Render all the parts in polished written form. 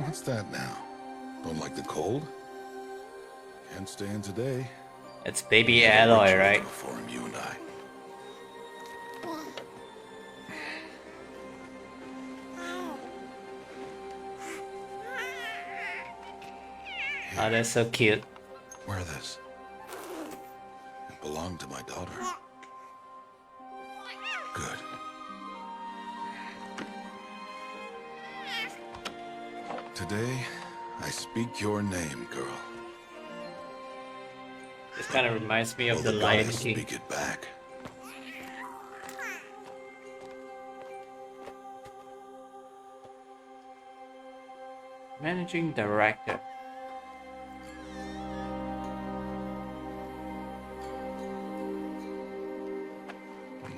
What's that now? Don't like the cold? Can't stay in today. It's baby Aloy, right? For him, you and I. Oh, that's so cute. Wear this. It belonged to my daughter. Good. Today, I speak your name, girl. This kind of reminds me of the Will Lion goddess King. speak it back. Managing Director.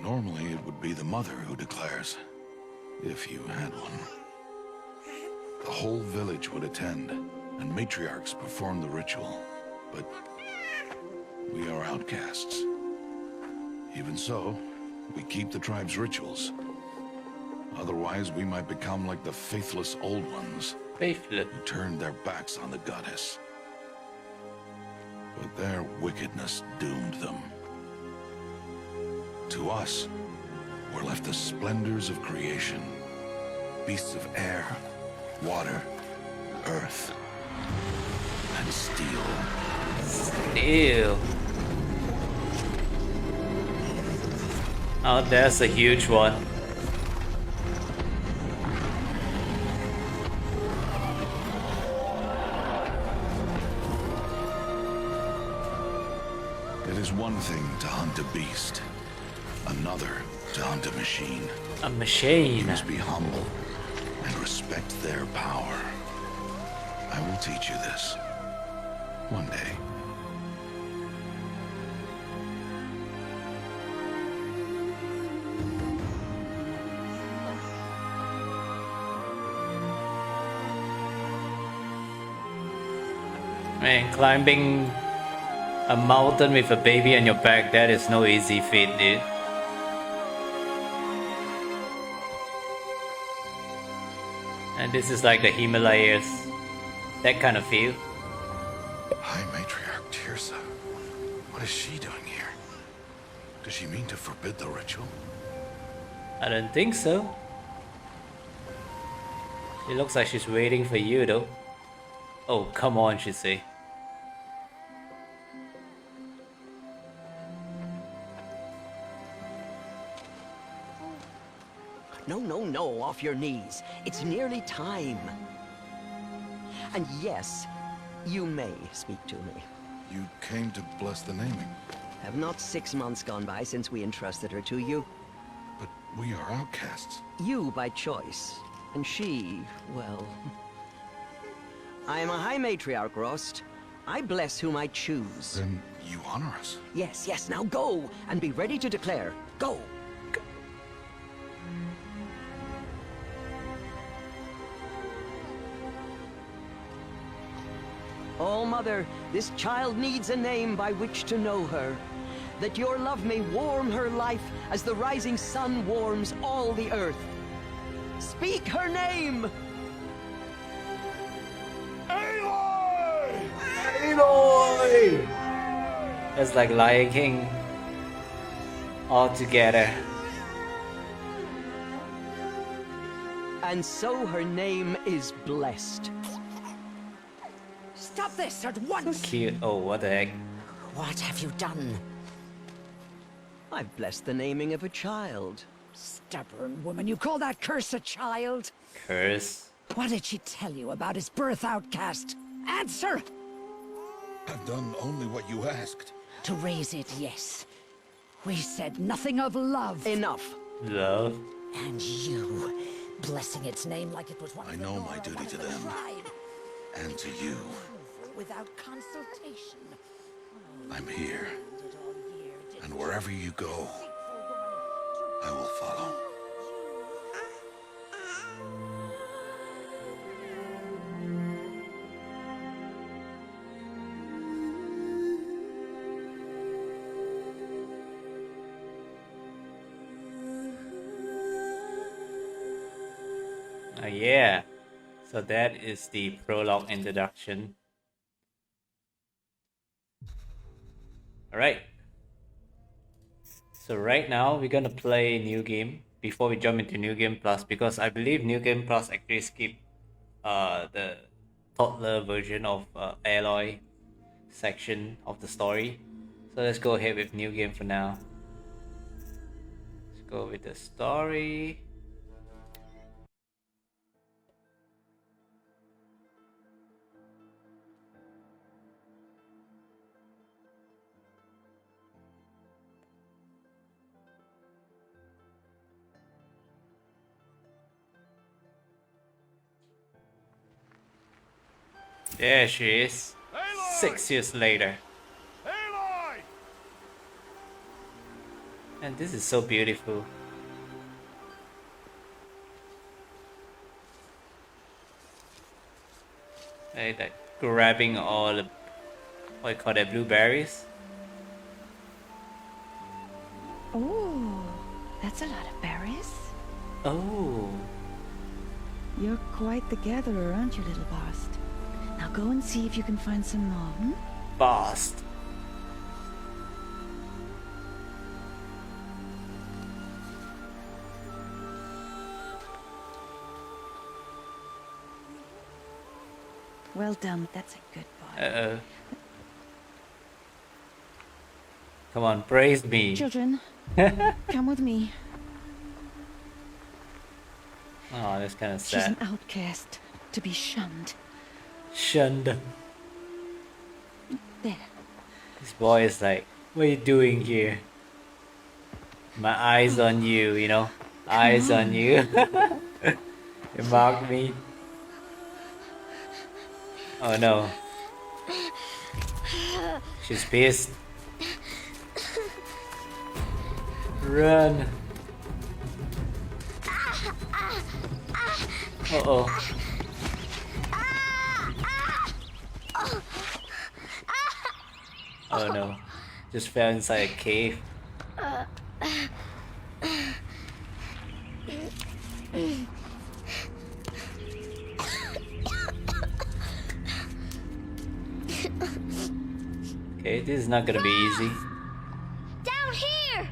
Normally, it would be the mother who declares, if you had one. The whole village would attend, and matriarchs perform the ritual. But we are outcasts. Even so, we keep the tribe's rituals. Otherwise, we might become like the faithless old ones. Faithless. Who turned their backs on the goddess. But their wickedness doomed them. To us, were left the splendors of creation. Beasts of air, water, earth, and steel. Ew. Oh, that's a huge one. It is one thing to hunt a beast, another to hunt a machine. A machine. You must be humble and respect their power. I will teach you this. One day. Man, climbing a mountain with a baby on your back, that is no easy feat, dude. And this is like the Himalayas. That kind of feel. High Matriarch Tirsa. What is she doing here? Does she mean to forbid the ritual? I don't think so. She looks like she's waiting for you though. Oh, come on, she say. No, off your knees. It's nearly time. And yes, you may speak to me. You came to bless the naming. Have not 6 months gone by since we entrusted her to you? But we are outcasts. You by choice, and she, well... I am a High Matriarch, Rost. I bless whom I choose. Then you honor us. Yes, now go, and be ready to declare. Go! Oh, Mother, this child needs a name by which to know her. That your love may warm her life as the rising sun warms all the earth. Speak her name! Aloy! Aloy! It's like Lion King all together. And so her name is blessed. Stop this at once! So cute. Oh, what the heck? What have you done? I've blessed the naming of a child. Stubborn woman, you call that curse a child? Curse? What did she tell you about his birth, outcast? Answer! I've done only what you asked. To raise it, yes. We said nothing of love. Enough. Love? And you, blessing its name like it was one I of the know Nora, my duty one of to the them. tribe. And to you. Without consultation. I'm here. And wherever you go, I will follow. Yeah. So that is the prologue introduction. Alright. So right now we're gonna play New Game before we jump into New Game Plus, because I believe New Game Plus actually skip the toddler version of Aloy section of the story. So let's go ahead with New Game for now. Let's go with the story. There she is. Aloy! 6 years later. Aloy! And this is so beautiful. Like grabbing all the, what you call that, blueberries. Oh, that's a lot of berries. Oh. You're quite the gatherer, aren't you, little Rost? Now go and see if you can find some more, hmm? Bast. Well done, that's a good boy. Uh-oh. Come on, praise me. Children, come with me. Oh, that's kind of She's sad. an outcast, to be shunned. Shunned. There. This boy is like, what are you doing here? My eyes on you, you know? Eyes on you. You marked me. Oh no. She's pissed. Run. Uh-oh. Oh no. Just fell inside a cave. Okay, this is not gonna be easy. Down here!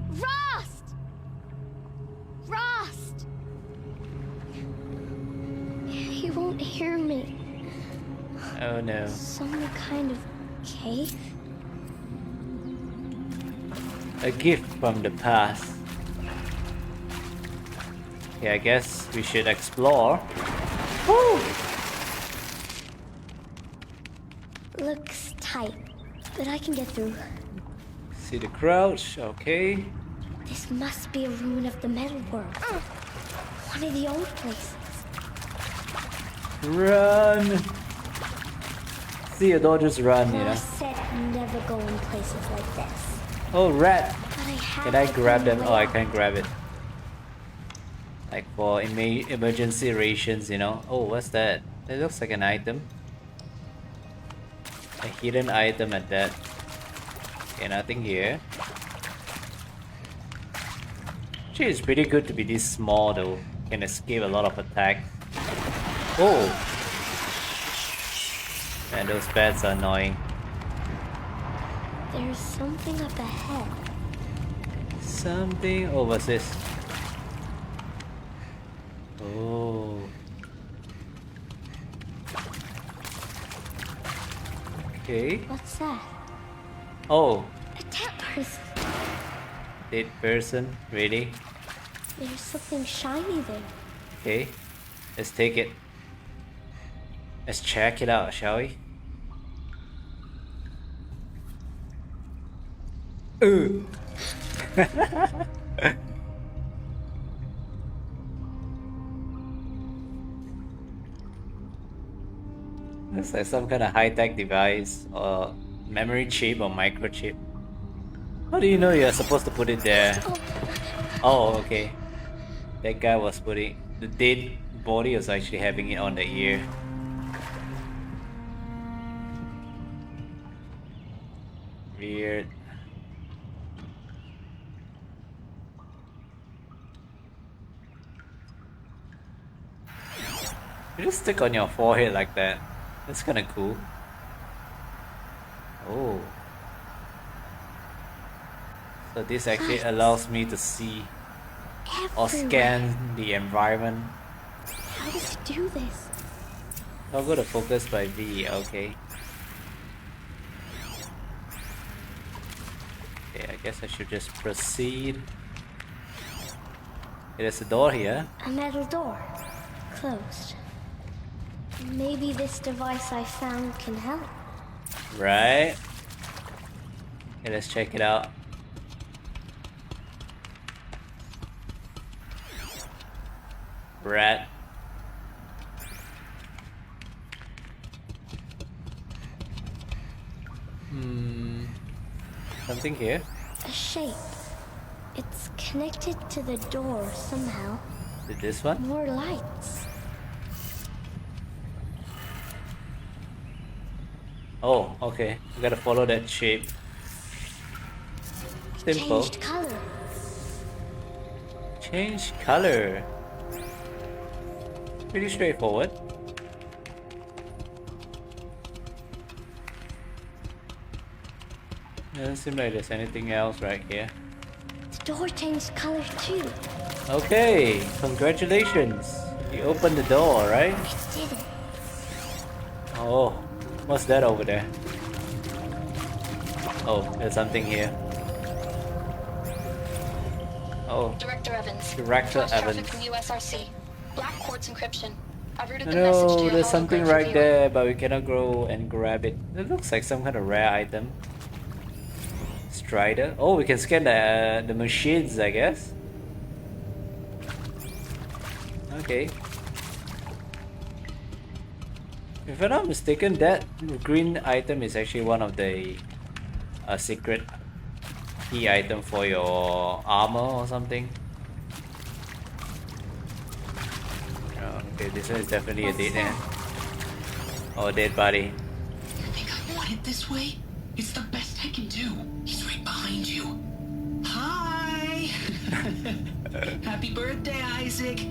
Rost! Rost! He won't hear me. Oh no. Some kind of cave? A gift from the past. Okay, I guess we should explore. Woo! Looks tight, but I can get through. See the crouch, okay. This must be a ruin of the metal world. One of the old places. Run! See your daughters run, you know. Rost said never go in places like this. Oh, rat! But I have Can I to grab find a them? way Oh, I out. can't grab it. Like for emergency rations, you know. Oh, what's that? That looks like an item. A hidden item at that. Okay, nothing here. Actually, it's pretty good to be this small though. Can escape a lot of attacks. Oh! Man, those bats are annoying. There's something up ahead. Something. Oh, what's this? Oh. Okay. What's that? Oh, A dead person. dead person. Really? There's something shiny there. Okay. Let's take it. Let's check it out, shall we? Ooh. Looks like some kind of high-tech device or memory chip or microchip. How do you know you're supposed to put it there? Oh, okay. That guy was putting the dead body was actually having it on the ear. Weird. You just stick on your forehead like that. That's kind of cool. Oh. So this actually allows me to see or scan the environment. How does he do this? I'll go to focus by V, okay. Okay, I guess I should just proceed. Okay, there's a door here. A metal door. Closed. Maybe this device I found can help. Right. Okay, let's check it out. Rat. Something here. A shape. It's connected to the door somehow. Is it this one? More lights. Oh, okay. We gotta follow that shape. Simple. Changed color. Change color. Pretty straightforward. Doesn't seem like there's anything else right here. The door changed color too. Okay, congratulations. You opened the door, right? We did it. Oh, what's that over there? Oh, there's something here. Oh, Director Evans. Director Cross traffic Evans. from USRC. Black quartz encryption. I've routed the message to No, your there's something hologram for right viewing. there, but we cannot go and grab it. It looks like some kind of rare item. Strider. Oh, we can scan the machines, I guess. Okay. If I'm not mistaken, that green item is actually one of the secret key item for your armor or something. Oh, okay, this one is definitely a dead end. Oh, dead body. You think I want it this way? It's the best I can do. He's right behind you. Hi! Happy birthday, Isaac.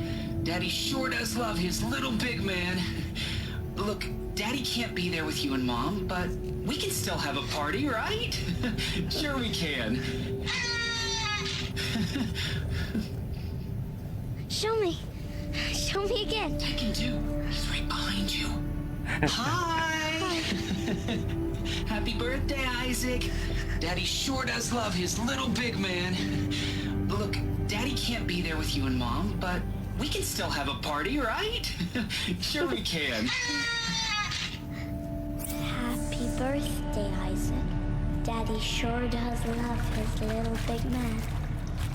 Daddy sure does love his little big man. Look, Daddy can't be there with you and Mom, but we can still have a party, right? Sure we can. Show me. Show me again. I can do. He's right behind you. Hi! Happy birthday, Isaac. Daddy sure does love his little big man. Look, Daddy can't be there with you and Mom, but we can still have a party, right? Sure we can. Happy birthday, Isaac. Daddy sure does love his little big man.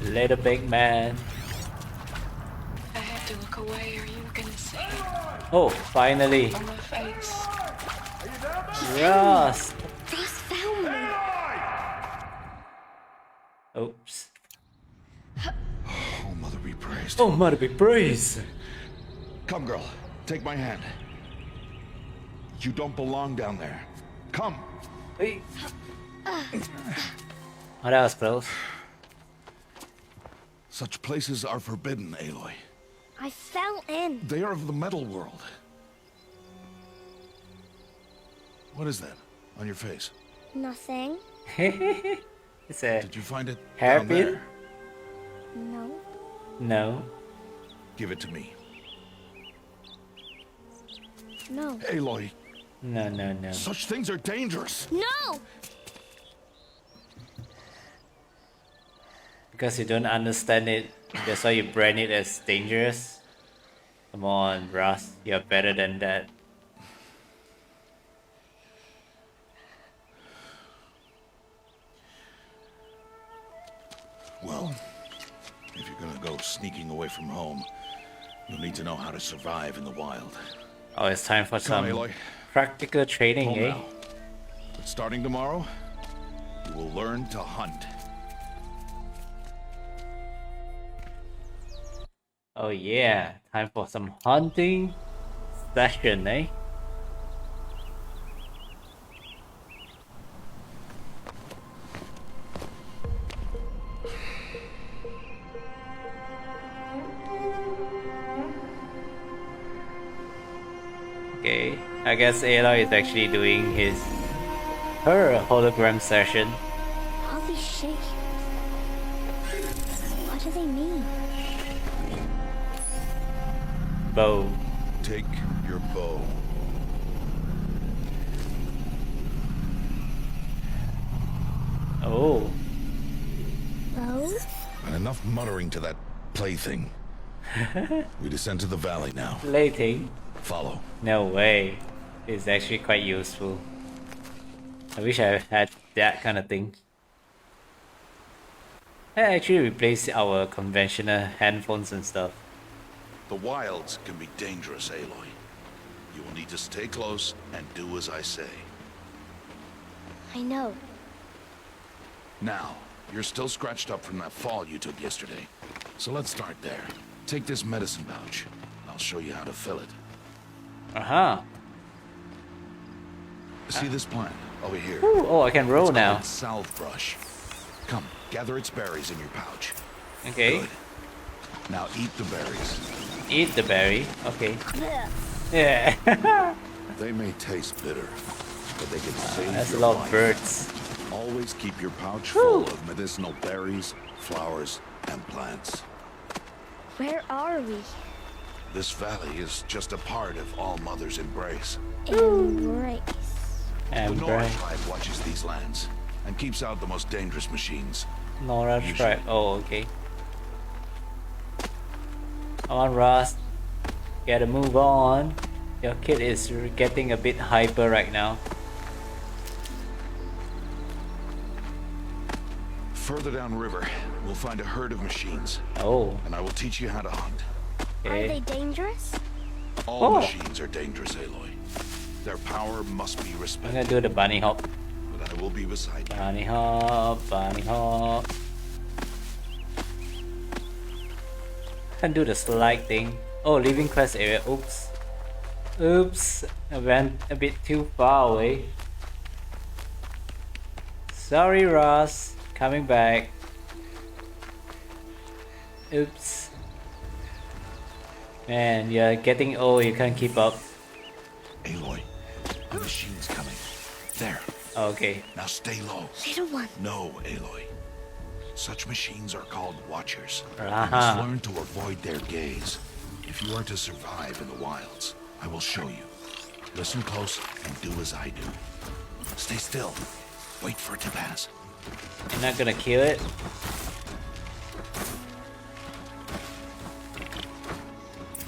Little big man. I had to look away or you were gonna see it Oh, finally. on my face. Rost. Rost found me. Oops. Oh, Mother be praised. Oh, mother be praised. Come, girl. Take my hand. You don't belong down there. Come. Hey. Oh, that was close. Such places are forbidden, Aloy. I fell in. They are of the metal world. What is that on your face? Nothing. It's a Did you find it hairpin? down there? No. No. Give it to me. No. Aloy, No, no, no. such things are dangerous. No! Because you don't understand it, that's why you brand it as dangerous. Come on, Rost, you're better than that. Well, if you're gonna go sneaking away from home, you'll need to know how to survive in the wild. Oh, it's time for Come, some Aloy. practical training, Home eh? now. But starting tomorrow, you will learn to hunt. Oh yeah, time for some hunting session, eh? Okay, I guess Aloy is actually doing her hologram session. All these shapes. What do they mean? Bow. Take your bow. Oh. Bow? And enough muttering to that plaything. We descend to the valley now. Plating? Follow. No way. It's actually quite useful. I wish I had that kind of thing. I actually replaced our conventional handphones and stuff. The wilds can be dangerous, Aloy. You will need to stay close and do as I say. I know. Now, you're still scratched up from that fall you took yesterday. So let's start there. Take this medicine pouch. I'll show you how to fill it. Uh-huh. See this plant over here? Ooh, oh, I can roll It's now. called salve brush. Come, gather its berries in your pouch. Okay. Good. Now eat the berries. Eat the berry. Okay. Yeah. They may taste bitter, but they can save That's a your lot life. of birds. Always keep your pouch full of medicinal berries, flowers, and plants. Where are we? This valley is just a part of All Mother's embrace. Embrace. The And Nora berry. tribe watches these lands and keeps out the most dangerous machines. Nora Usually. tribe. Oh, okay. Come on, Rost. Gotta move on. Your kid is getting a bit hyper right now. Further downriver, we'll find a herd of machines, Oh, and I will teach you how to hunt. Are they okay. dangerous? All Oh. machines are dangerous, Aloy. Their power must be I'm gonna respected, do the bunny hop. but I will be beside you. Bunny hop, bunny hop. Can't do the slide thing. Oh, leaving quest area. Oops. Oops. I went a bit too far away. Sorry, Ross. Coming back. Oops. Man, you're getting old. You can't keep up. Aloy, the machine's coming. There. Okay. Now stay low. Little one. No, Aloy. Such machines are called watchers. You Uh-huh. must learn to avoid their gaze. If you are to survive in the wilds, I will show you. Listen close and do as I do. Stay still. Wait for it to pass. You're not gonna kill it?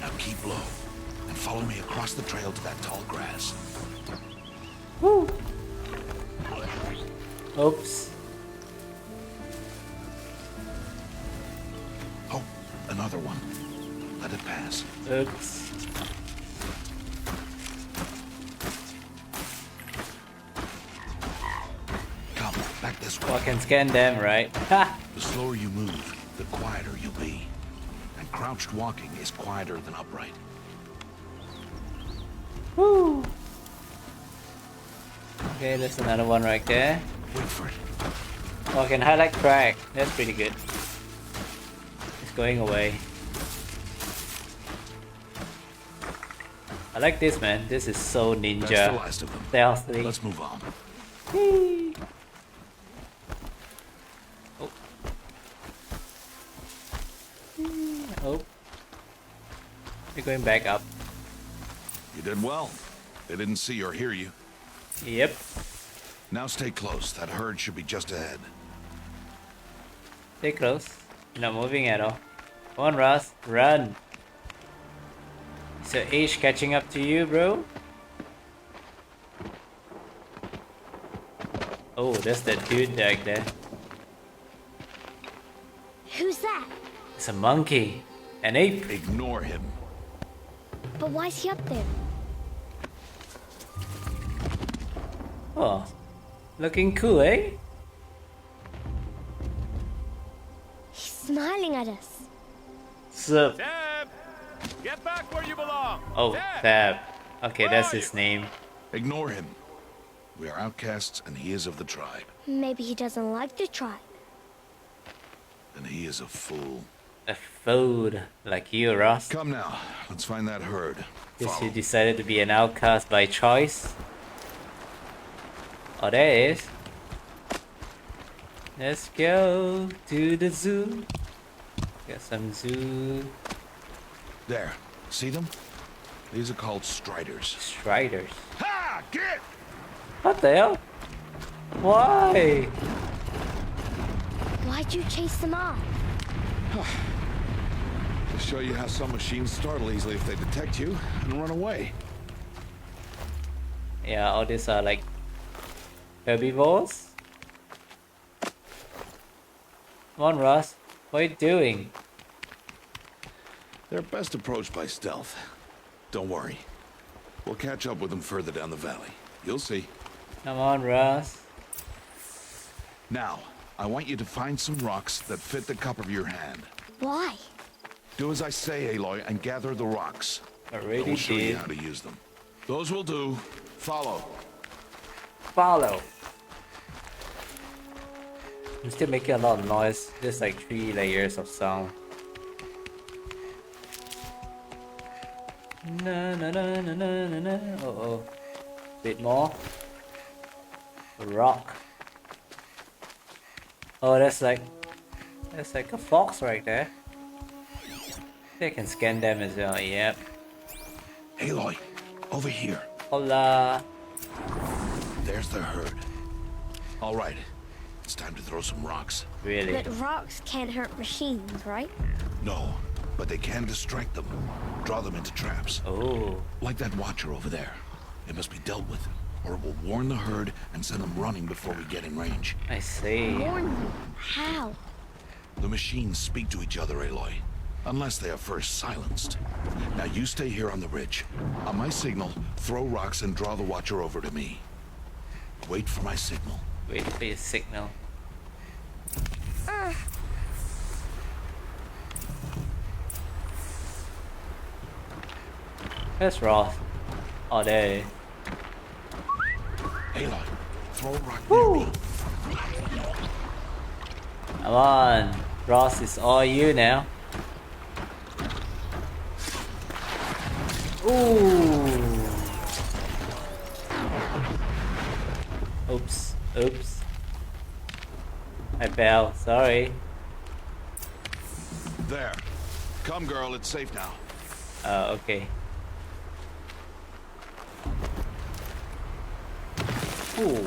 Now keep low and follow me across the trail to that tall grass. Woo! Oops. Oh, another one. Let it pass. Oops. Come, back this way. Well, I can scan them, right? Ha! The slower you move, the quieter you'll be. And crouched walking is quieter than upright. Woo! Okay, there's another one right there. Wait for it. Oh, I can highlight track. That's pretty good. It's going away. I like this, man. This is so That's the ninja. last of them. Stealthily. Let's move on. Whee! Oh. Oh. You're going back up. You did well. They didn't see or hear you. Yep. Now stay close. That herd should be just ahead. Stay close. You're not moving at all. Come on, Ross. Run. Is your age catching up to you, bro? Oh, that's that dude back there. Who's that? It's a monkey. An ape. Ignore him. But why's he up there? Oh. Looking cool, eh? He's smiling at us. Sup? Tab! Get back where you belong! Oh, Tab. Okay, that's his name. Ignore him. We are outcasts and he is of the tribe. Maybe he doesn't like the tribe. And he is a fool. A food like you, Ross. Come now. Let's find that herd. Guess he decided to be an outcast by choice. Oh, there it is. Let's go to the zoo. Got some zoo There. See them? These are called striders. striders. Ha! Get! What the hell? Why? Why'd you chase them off? To show you how some machines startle easily if they detect you and run away. Yeah, all these are like herbivores. Come on, Ross. What are you doing? They're best approached by stealth. Don't worry. We'll catch up with them further down the valley. You'll see. Come on, Ross. Now, I want you to find some rocks that fit the cup of your hand. Why? Do as I say, Aloy, and gather the rocks. Already I'll show you did. how to use them. Those will do. Follow. Follow. I'm still making a lot of noise. There's like 3 layers of sound. Na na na na na na na. Oh. Bit more. Rock. Oh, that's like a fox right there. I can scan them as well. Yep. Aloy, over here. Hola. There's the herd. All right. It's time to throw some rocks. Really? But rocks can't hurt machines, right? No, but they can distract them. Draw them into traps. Oh. Like that watcher over there. It must be dealt with, or it will warn the herd and send them running before we get in range. I see. Warn them. How? The machines speak to each other, Aloy. Unless they are first silenced. Now you stay here on the ridge. On my signal, throw rocks and draw the watcher over to me. Wait for my signal. Wait for your signal. That's Ross. Oh, there. Aloy, throw a rock near me. Come on. Ross, it's all you now. Ooh. Oops. Oops. I fell. Sorry. There. Come, girl, it's safe now. Okay. Ooh.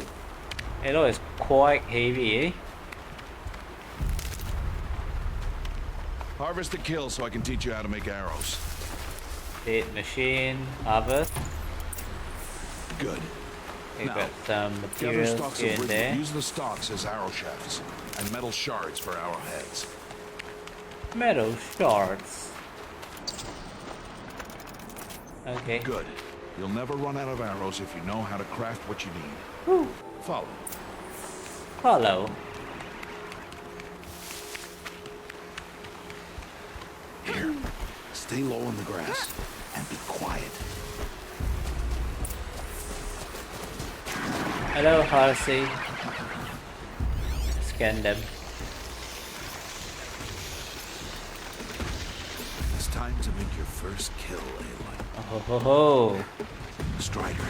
Aloy is quite heavy, eh? Harvest the kill so I can teach you how to make arrows. Hit machine, harvest. Good. We Now, got some Gather materials stalks here of and wood. there. Use the stalks as arrow shafts, and metal shards for arrowheads. Metal shards. Okay. Good. You'll never run out of arrows if you know how to craft what you need. Woo. Follow. Follow. Here. Stay low in the grass and be quiet. Hello, Halsey. Scan them. It's time to make your first kill, Aloy. Oh ho ho ho. Strider.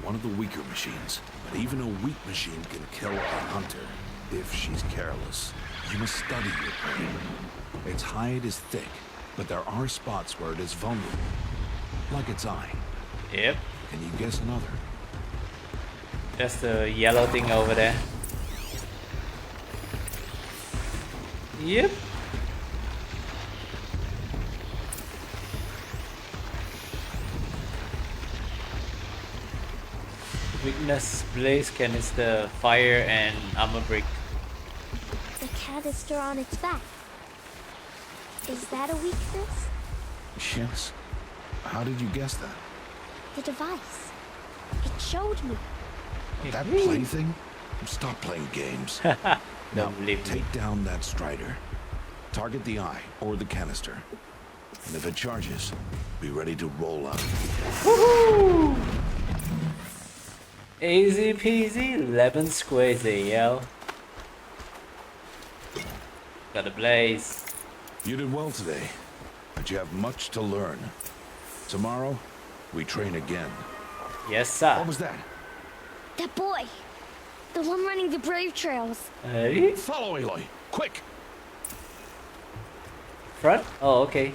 One of the weaker machines. But even a weak machine can kill a hunter if she's careless. You must study your prey. Its hide is thick, but there are spots where it is vulnerable. Like its eye. Yep. Can you guess another? That's the yellow thing over there. Yep. Weakness blaze canister, fire and armor break. The canister on its back. Is that a weakness? Yes. How did you guess that? The device. It showed me. That plaything? Stop playing games. Now, Don't believe me. take down that strider. Target the eye or the canister. And if it charges, be ready to roll out. Woohoo! Easy peasy, lemon squeezy, yo. Got a blaze. You did well today, but you have much to learn. Tomorrow, we train again. Yes, sir. What was that? That boy! The one running the brave trails. Hey? Follow Aloy, quick! Front? Oh, okay.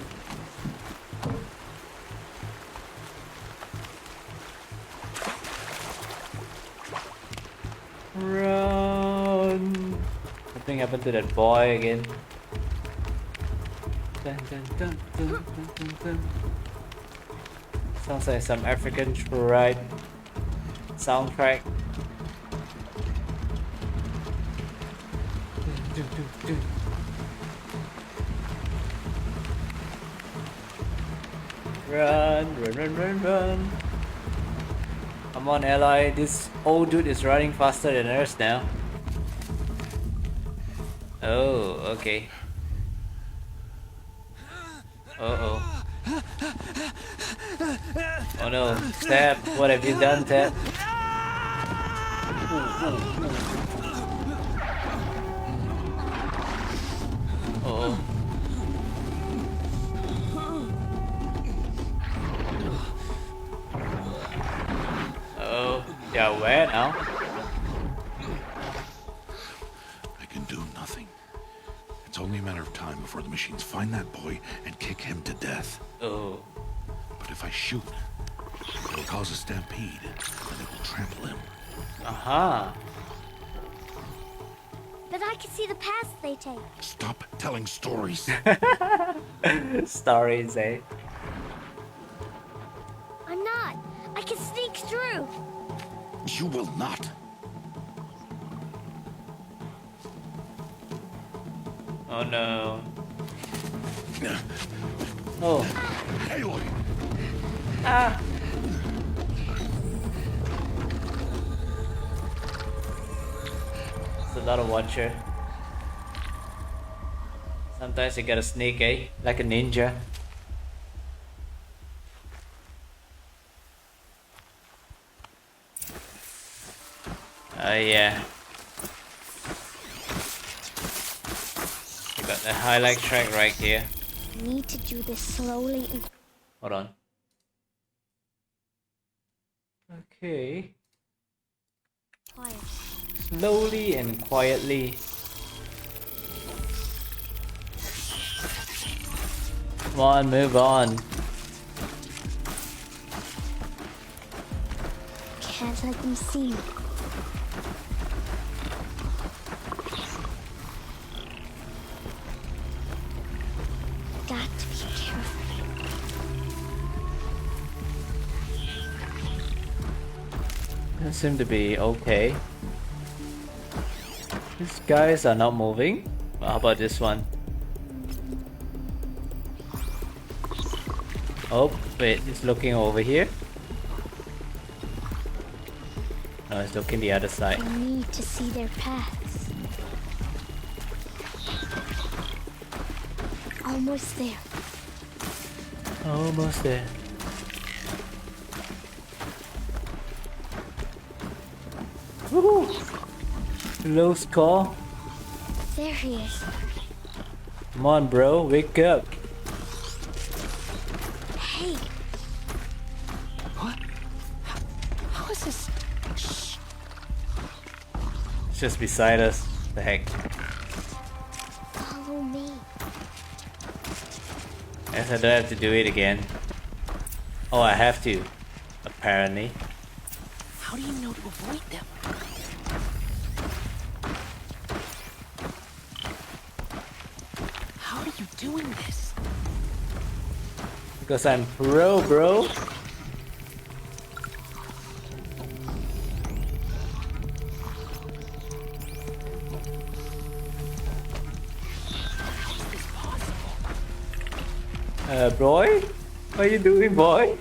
Run! Something happened to that boy again. Dun, dun, dun, dun, dun, dun, dun. Sounds like some African tribe soundtrack. Dun, dun, dun, dun. Run, run, run, run, run. Come on, Aloy. This old dude is running faster than us now. Oh, okay. Uh-oh. Oh no. Tab, what have you done, Tab? Uh-oh. Oh, yeah, where now? I can do nothing. It's only a matter of time before the machines find that boy and kick him to death. Oh. But if I shoot, it'll cause a stampede, and it will trample him. Aha. But I can see the paths they take. Stop telling stories. Stories, eh? I'm not. I can sneak through. You will not. Oh no. Oh. Aloy! Ah. It's a lot of watcher. Sometimes you gotta sneak, eh? Like a ninja. Oh yeah. You got the highlight track right here. I need to do this slowly and Hold on. Okay. quiet. Slowly and quietly. Come on, move on. Can't let them see me. Got to be careful. They seem to be okay. These guys are not moving. Well, how about this one? Oh, wait, it's looking over here. No, it's looking the other side. I need to see their paths. Almost there. Almost there. Woohoo! Low score. There he is. Come on, bro, wake up. Hey, What? How is this? Shh. It's just beside us. The heck. follow me. Guess I don't have to do it again. Oh, I have to. Apparently. How do you know to avoid them? How are you doing this? Because I'm pro, bro. Boy? What are you doing, boy?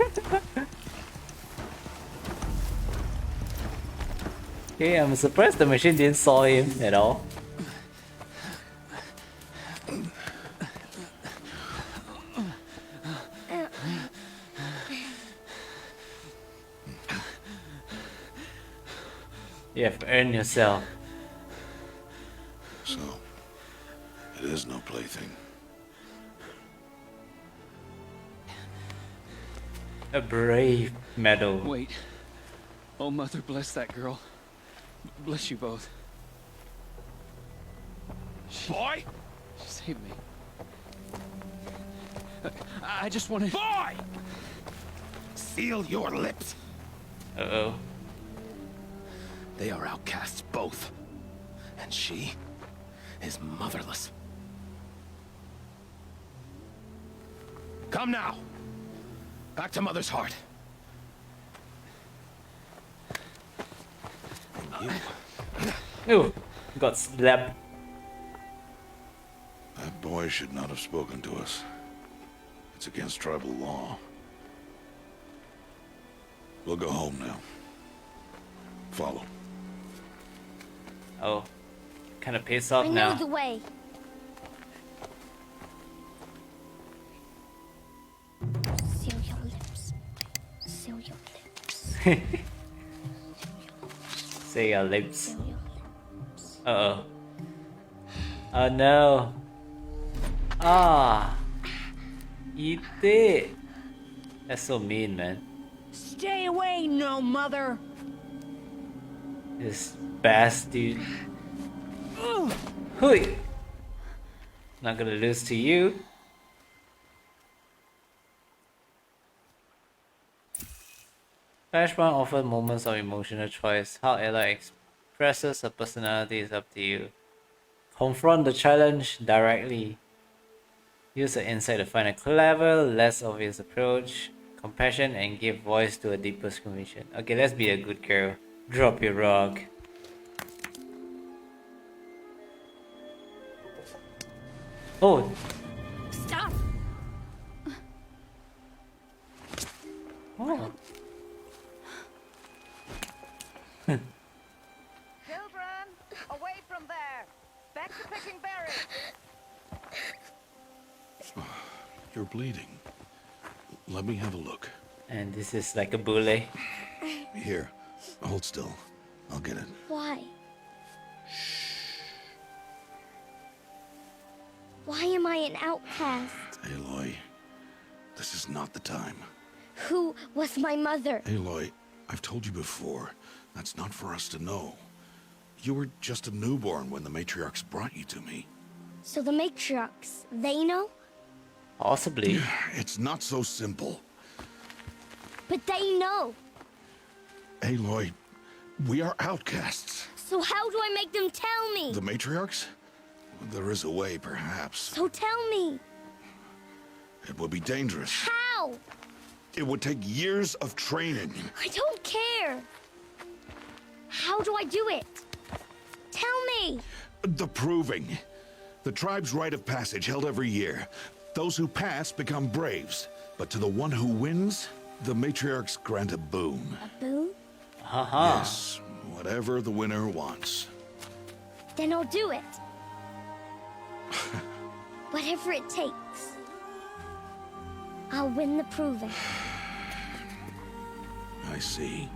Okay, I'm surprised the machine didn't saw him at all. You have earned yourself. So, it is no plaything. A brave medal. Wait. Oh, Mother, bless that girl. Bless you both. Boy! She saved me. I just wanted... Boy! Seal your lips. Uh-oh. They are outcasts, both. And she is motherless. Come now. Back to Mother's heart. And you. Ooh, got slapped. That boy should not have spoken to us. It's against tribal law. We'll go home now. Follow. Oh, kind of pissed off I know now. the way. Seal your lips. Seal your lips. Say your lips. Seal your lips. Uh-oh. Oh no. Ah. Eat it. That's so mean, man. Stay away, no mother. This bastard. Hui. Not gonna lose to you. Flashpoint offers moments of emotional choice. How Aloy expresses her personality is up to you. Confront the challenge directly. Use the insight to find a clever, less obvious approach. Compassion and give voice to a deeper conviction. Okay, let's be a good girl. Drop your rock. Oh, Stop. oh. Children, away from there. Back to picking berries. You're bleeding. Let me have a look. And this is like a bully. Here, hold still. I'll get it. Why? Why am I an outcast? Aloy, this is not the time. Who was my mother? Aloy, I've told you before, that's not for us to know. You were just a newborn when the matriarchs brought you to me. So the matriarchs, they know? Possibly. It's not so simple. But they know. Aloy, we are outcasts. So how do I make them tell me? The matriarchs? There is a way, perhaps. So tell me. It would be dangerous. How? It would take years of training. I don't care. How do I do it? Tell me. The proving. The tribe's rite of passage held every year. Those who pass become braves. But to the one who wins, the matriarchs grant a boon. A boon? Haha. Yes, whatever the winner wants. Then I'll do it. Whatever it takes. I'll win the proving. I see.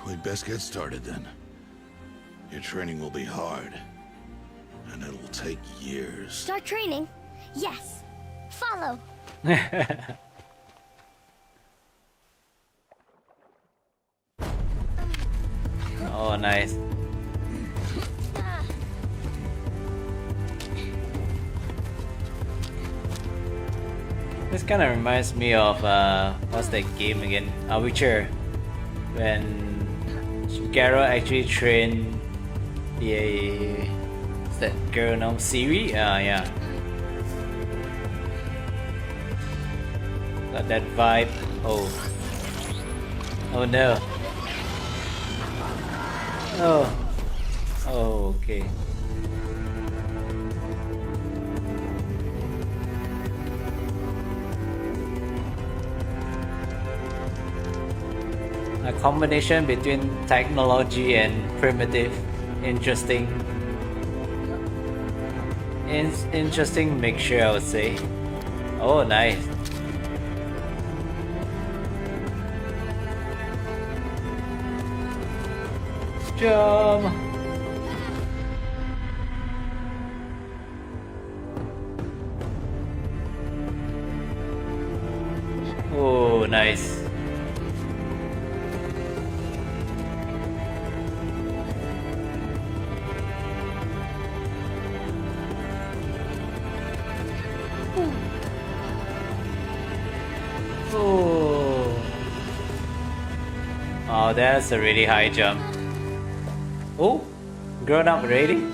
We'd best get started then. Your training will be hard. And it'll take years. Start training? Yes. Follow. Oh, nice. This kind of reminds me of what's that game again? Witcher, when Geralt actually trained the what's that girl named Ciri? Yeah. Got that vibe. Oh no. Oh, okay. A combination between technology and primitive. Interesting. Interesting mixture, I would say. Oh, nice. Jump. Oh, nice. Oh. Oh, that's a really high jump. Oh, grown up already?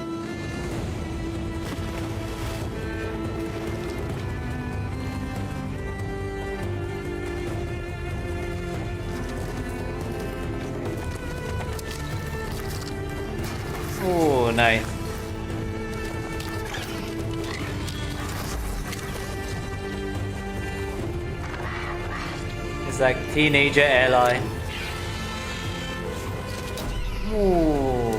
Oh, nice. It's like teenager Aloy. Ooh.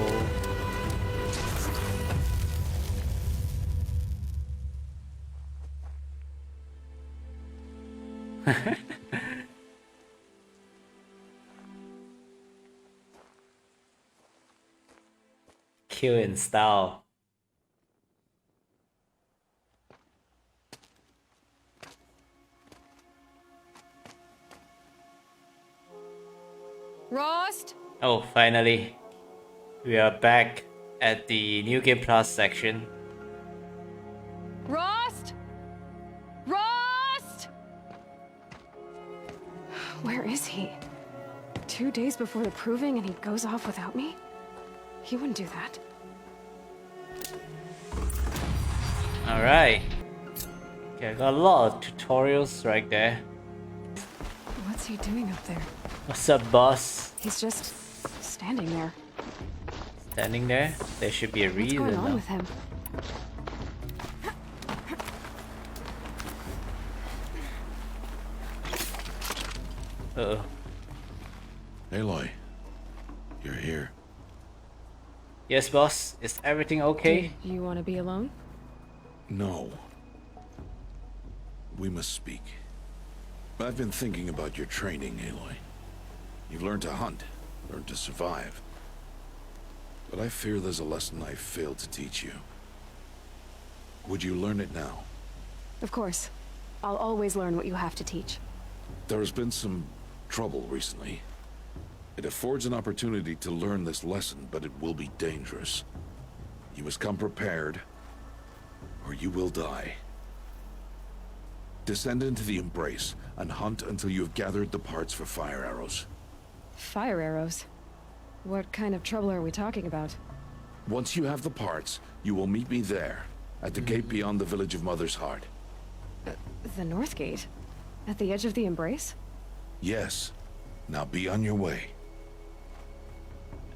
Kill in style. Rost? Oh, finally. We are back at the New Game Plus section. Rost? Rost? Where is he? 2 days before the proving and he goes off without me? He wouldn't do that. Alright. Okay, I got a lot of tutorials right there. What's he doing up there? What's up, boss? He's just standing there. Standing there? There should be a What's reason. going on though. with him? Uh-oh. Aloy, you're here. Yes, boss. Is everything okay? Do you want to be alone? No. We must speak. I've been thinking about your training, Aloy. You've learned to hunt, learned to survive. But I fear there's a lesson I failed to teach you. Would you learn it now? Of course. I'll always learn what you have to teach. There has been some trouble recently. It affords an opportunity to learn this lesson, but it will be dangerous. You must come prepared, or you will die. Descend into the Embrace and hunt until you have gathered the parts for fire arrows. Fire arrows? What kind of trouble are we talking about? Once you have the parts, you will meet me there, at the gate beyond the village of Mother's Heart. The North Gate? At the edge of the Embrace? Yes. Now be on your way.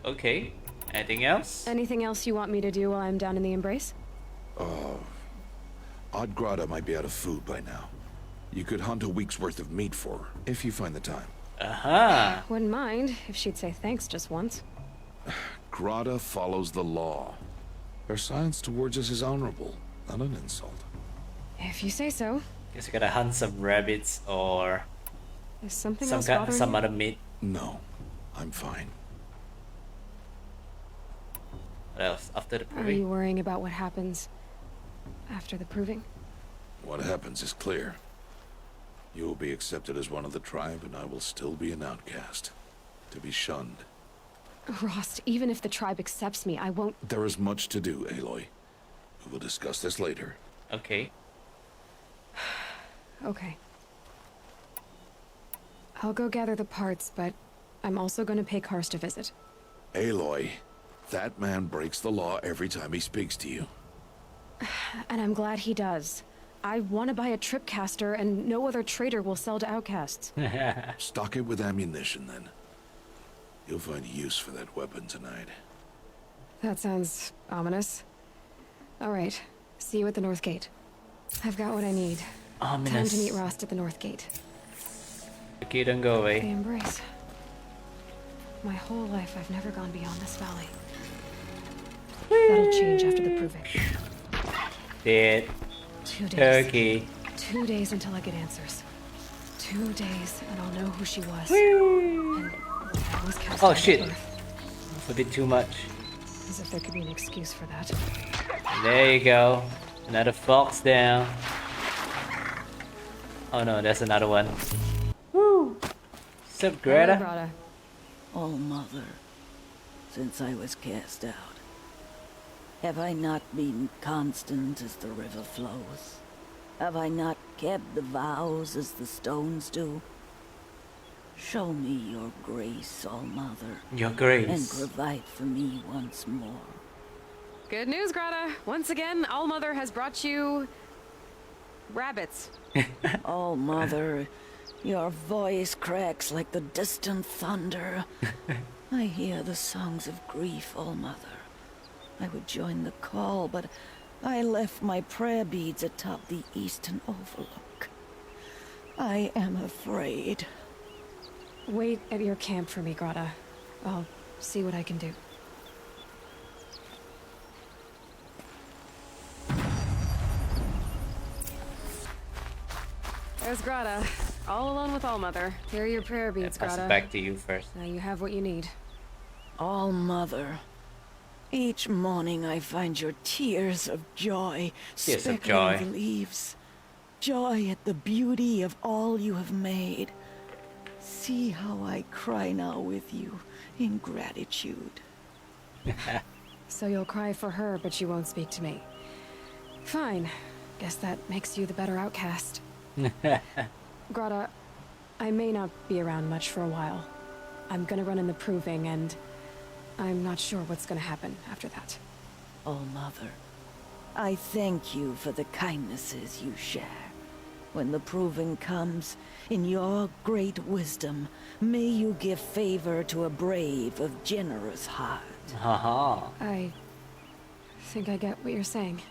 Okay. Anything else? Anything else you want me to do while I'm down in the Embrace? Odd Grata might be out of food by now. You could hunt a week's worth of meat for her, if you find the time. Aha. Wouldn't mind if she'd say thanks just once. Grata follows the law. Her silence towards us is honorable, not an insult. If you say so. Guess we gotta hunt some rabbits or Is something some else bothering some you? other meat. No, I'm fine. What else? After the Are proving? you worrying about what happens after the proving? What happens is clear. You will be accepted as one of the tribe, and I will still be an outcast. To be shunned. Rost, even if the tribe accepts me, I won't... There is much to do, Aloy. We will discuss this later. Okay. Okay. I'll go gather the parts, but I'm also going to pay Karst a visit. Aloy, that man breaks the law every time he speaks to you. And I'm glad he does. I want to buy a tripcaster, and no other trader will sell to outcasts. Stock it with ammunition, then. You'll find use for that weapon tonight. That sounds ominous. All right. See you at the North Gate. I've got what I need. Time Ominous. to meet Rost at the North Gate. Okay, don't go The away. Embrace. My whole life, I've never gone beyond this valley. That'll change after the proving. Dead. 2 days. Turkey. 2 days until I get answers. 2 days, and I'll know who she was. And why I was cast Oh, out at shit. birth. That's a bit too much. As if there could be an excuse for that. There you go. Another fox down. Oh no, there's another one. Woo! What's up, Hello, Greta? Greta. Oh, Mother, since I was cast out, have I not been constant as the river flows? Have I not kept the vows as the stones do? Show me your grace, All Mother, Your and grace. provide for me once more. Good news, Greta. Once again, All Mother has brought you... rabbits. Oh, Mother, your voice cracks like the distant thunder. I hear the songs of grief, All Mother. I would join the call, but I left my prayer beads atop the eastern overlook. I am afraid. Wait at your camp for me, Greta. I'll see what I can do. There's Greta. All alone with All Mother. Here are your prayer Yeah, beads, pass Greta. it back to you first. Now you have what you need. All Mother, each morning I find your tears of joy Tears of speckling joy. the leaves. Joy at the beauty of all you have made. See how I cry now with you in gratitude. So you'll cry for her, but you won't speak to me. Fine. Guess that makes you the better outcast. Greta, I may not be around much for a while. I'm gonna run in the proving, and I'm not sure what's gonna happen after that. Oh, Mother, I thank you for the kindnesses you share. When the proving comes, in your great wisdom, may you give favor to a brave of generous heart. Haha. I think I get what you're saying.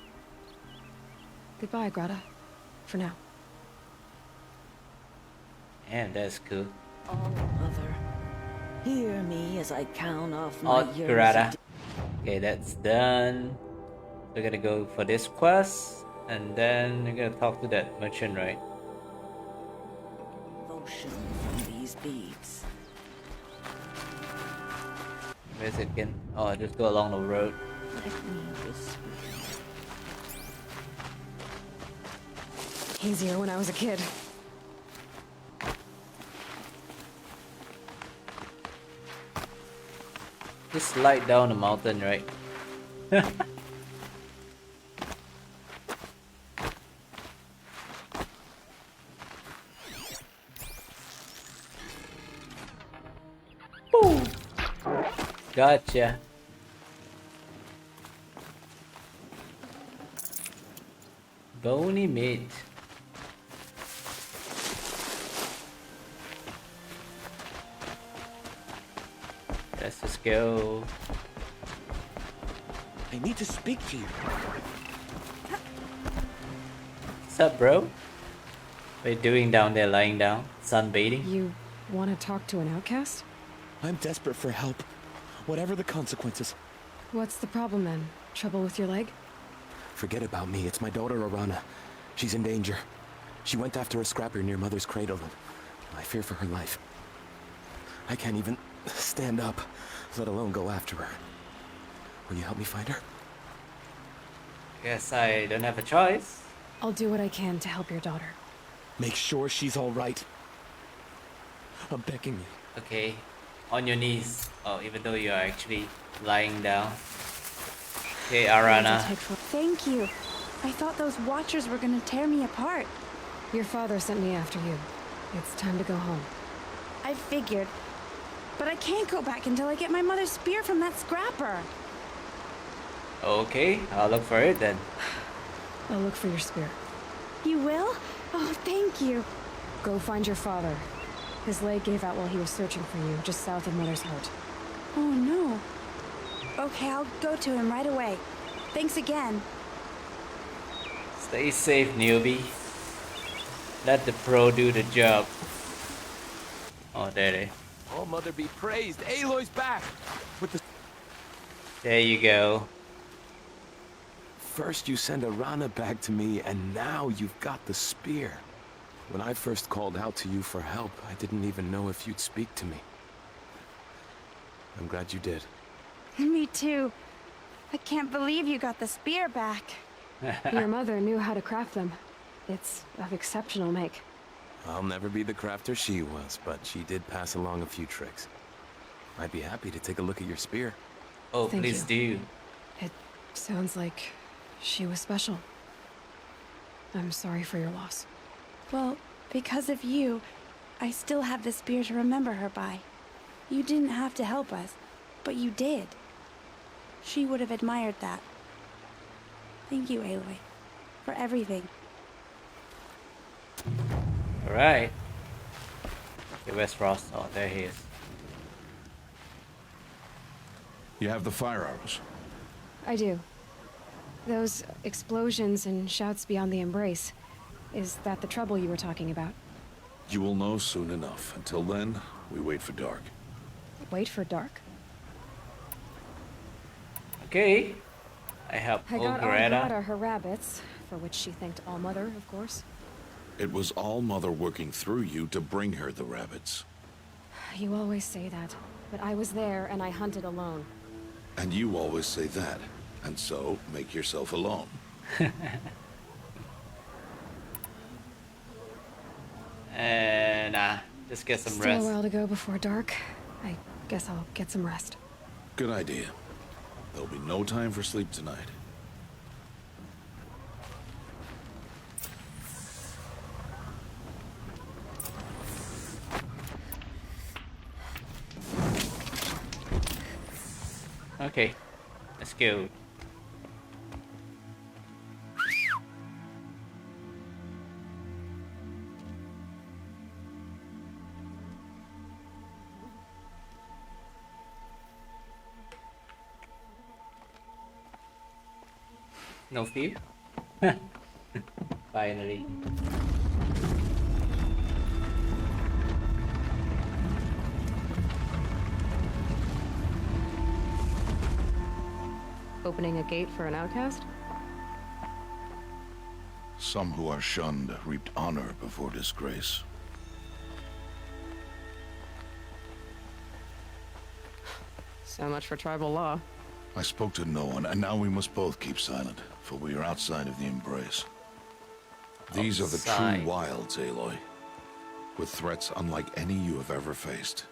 Goodbye, Greta. For now. Damn, that's cool. Oh, Mother, hear me as I count off my Oh, years Greta. of Okay, that's done. We're gonna go for this quest, and then we're gonna talk to that merchant, right? devotion from these beads. Where's it again? Oh, just go along the road. Let me whisper. Easier when I was a kid. Just slide down the mountain, right? Boom. Gotcha. Bony meat. Let's just go. I need to speak to you. What's up, bro? What are you doing down there, lying down? Sunbathing? You want to talk to an outcast? I'm desperate for help. Whatever the consequences. What's the problem then? Trouble with your leg? Forget about me. It's my daughter, Arana. She's in danger. She went after a scrapper near Mother's cradle, and I fear for her life. I can't even stand up, let alone go after her. Will you help me find her? Guess I don't have a choice. I'll do what I can to help your daughter. Make sure she's all right. I'm begging you. Okay, on your knees. Oh, even though you're actually lying down. Okay, Arana. Thank you. I thought those watchers were gonna tear me apart. Your father sent me after you. It's time to go home. I figured. But I can't go back until I get my mother's spear from that scrapper. Okay, I'll look for it then. I'll look for your spear. You will? Oh, thank you. Go find your father. His leg gave out while he was searching for you, just south of Mother's Heart. Oh, no. Okay, I'll go to him right away. Thanks again. Stay safe, newbie. Let the pro do the job. Oh, there they. Oh, Mother be praised. Aloy's back! With the... There you go. First you send Arana back to me, and now you've got the spear. When I first called out to you for help, I didn't even know if you'd speak to me. I'm glad you did. Me too. I can't believe you got the spear back. Your mother knew how to craft them. It's of exceptional make. I'll never be the crafter she was, but she did pass along a few tricks. I'd be happy to take a look at your spear. Oh, Thank please do. It sounds like she was special. I'm sorry for your loss. Well, because of you, I still have the spear to remember her by. You didn't have to help us, but you did. She would have admired that. Thank you, Aloy, for everything. Alright. Okay, where's Rost? Oh, there he is. You have the fire arrows. I do. Those explosions and shouts beyond the embrace. Is that the trouble you were talking about? You will know soon enough. Until then, we wait for dark. Wait for dark? Okay. I help I got Greta. Greta her rabbits, for which she thanked All-Mother, of course. It was All-Mother working through you to bring her the rabbits. You always say that, but I was there and I hunted alone. And you always say that. And so, make yourself alone. And just get some Still rest. a while to go before dark. I guess I'll get some rest. Good idea. There'll be no time for sleep tonight. Okay, let's go. No fear? Finally. Opening a gate for an outcast? Some who are shunned reaped honor before disgrace. So much for tribal law. I spoke to no one, and now we must both keep silent, for we are outside of the embrace. These are the Outside. true wilds, Aloy, with threats unlike any you have ever faced.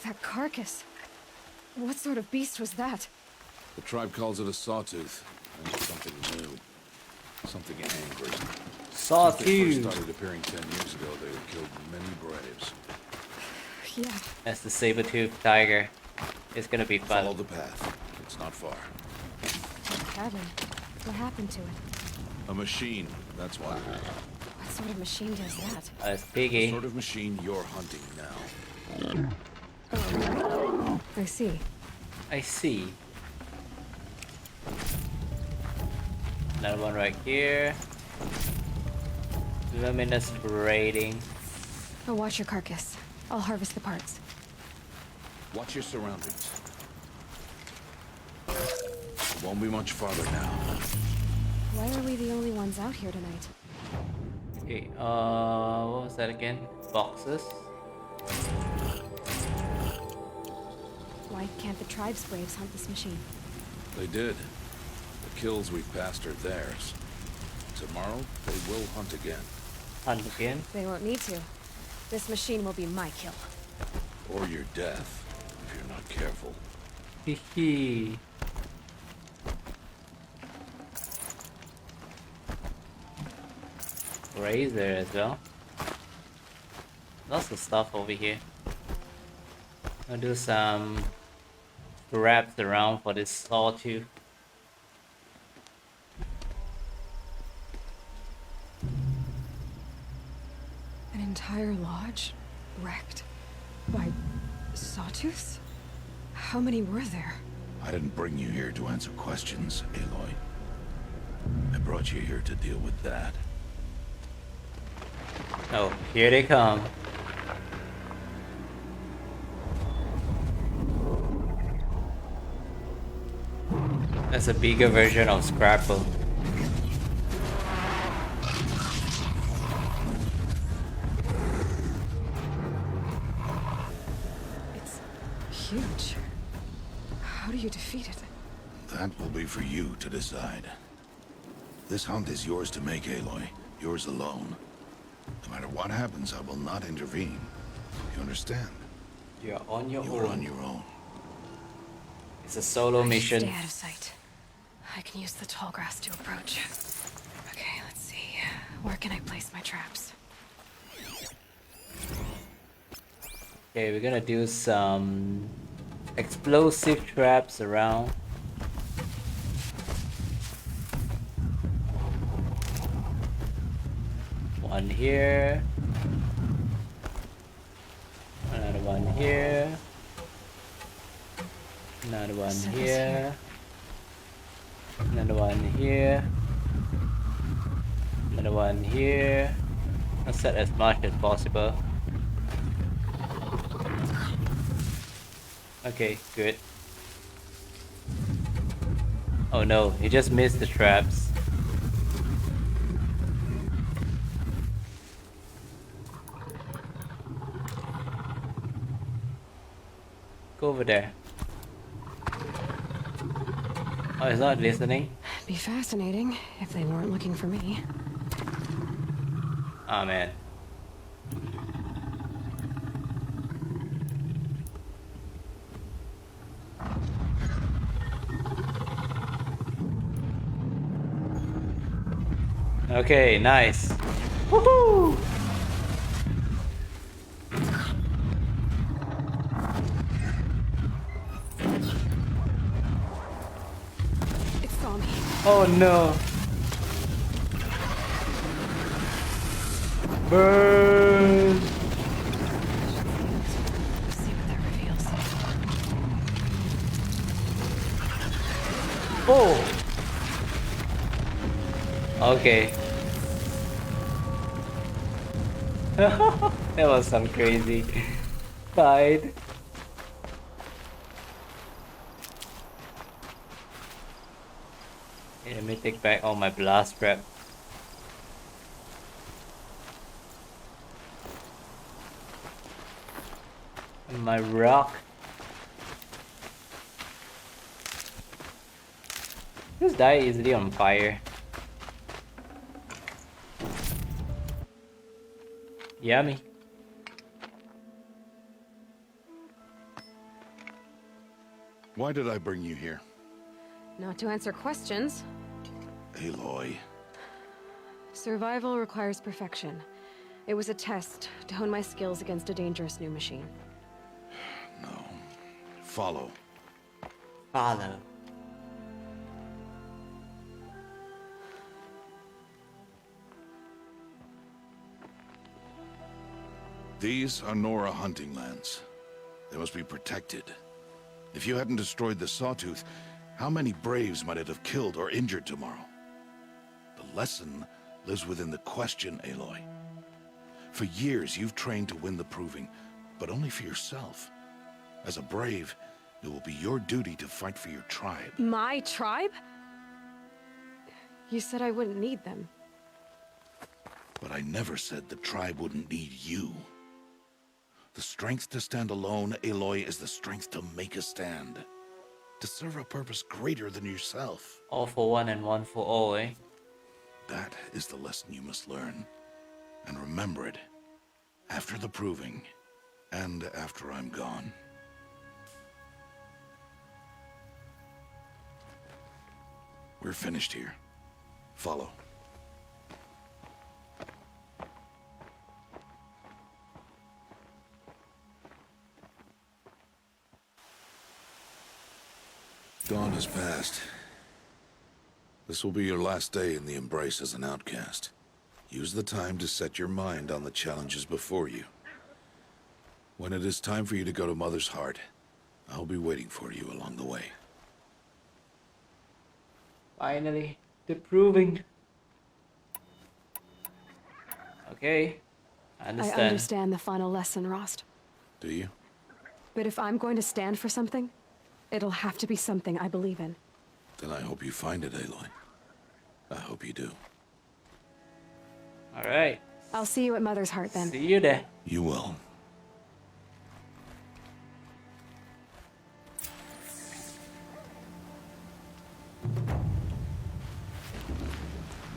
That carcass. What sort of beast was that? The tribe calls it a sawtooth, and it's something new, something angry. Since they first Sawtooth. started appearing 10 years ago, they have killed many braves. Yeah. That's the saber-toothed tiger. It's gonna be Follow fun. the path. It's not far. That cabin. What happened to it? A machine, that's why. What sort of machine does that? It's The Piggy. sort of machine you're hunting now. I see. I see. Another one right here. Luminous braiding. I'll watch your carcass. I'll harvest the parts. Watch your surroundings. It won't be much farther now. Why are we the only ones out here tonight? Okay, what was that again? Boxes? Why can't the tribe's braves hunt this machine? They did. The kills we've passed are theirs. Tomorrow, they will hunt again. Hunt again? They won't need to. This machine will be my kill. Or your death, if you're not careful. Hehe. Razor as well. Lots of stuff over here. I'll do some wraps around for this sawtooth. An entire lodge wrecked by sawtooths? How many were there? I didn't bring you here to answer questions, Aloy. I brought you here to deal with that. Oh, here they come. That's a bigger version of Scrapple. It's huge. How do you defeat it? That will be for you to decide. This hunt is yours to make, Aloy. Yours alone. No matter what happens, I will not intervene. You understand? You're on your You're own. on your own. It's a solo mission. Stay out of sight. I can use the tall grass to approach. Okay, let's see. Where can I place my traps? Okay, we're gonna do some explosive traps around. One here. Another one here. Another one here. Another one here. Another one here. I'll set as much as possible. Okay, good. Oh no, he just missed the traps. Go over there. Oh, he's not listening? Be fascinating if they weren't looking for me. Oh man. Okay, nice. Woohoo! It saw me. Oh no. Burn. See what that reveals. Oh. Okay. That was some crazy fight. Okay, let me take back all my blast trap. And my rock. Just die easily on fire. Yummy. Why did I bring you here? Not to answer questions. Aloy. Survival requires perfection. It was a test to hone my skills against a dangerous new machine. No. Follow. Follow. These are Nora hunting lands. They must be protected. If you hadn't destroyed the Sawtooth, how many Braves might it have killed or injured tomorrow? The lesson lives within the question, Aloy. For years, you've trained to win the Proving, but only for yourself. As a Brave, it will be your duty to fight for your tribe. My tribe? You said I wouldn't need them. But I never said the tribe wouldn't need you. The strength to stand alone, Aloy, is the strength to make a stand. To serve a purpose greater than yourself. All for one and one for all, eh? That is the lesson you must learn. And remember it. After the Proving. And after I'm gone. We're finished here. Follow. Dawn has passed. This will be your last day in the Embrace as an outcast. Use the time to set your mind on the challenges before you. When it is time for you to go to Mother's Heart, I'll be waiting for you along the way. Finally, the Proving. Okay, I understand. I understand the final lesson, Rost. Do you? But if I'm going to stand for something, it'll have to be something I believe in. Then I hope you find it, Aloy. I hope you do. Alright. I'll see you at Mother's Heart then. See you there. You will.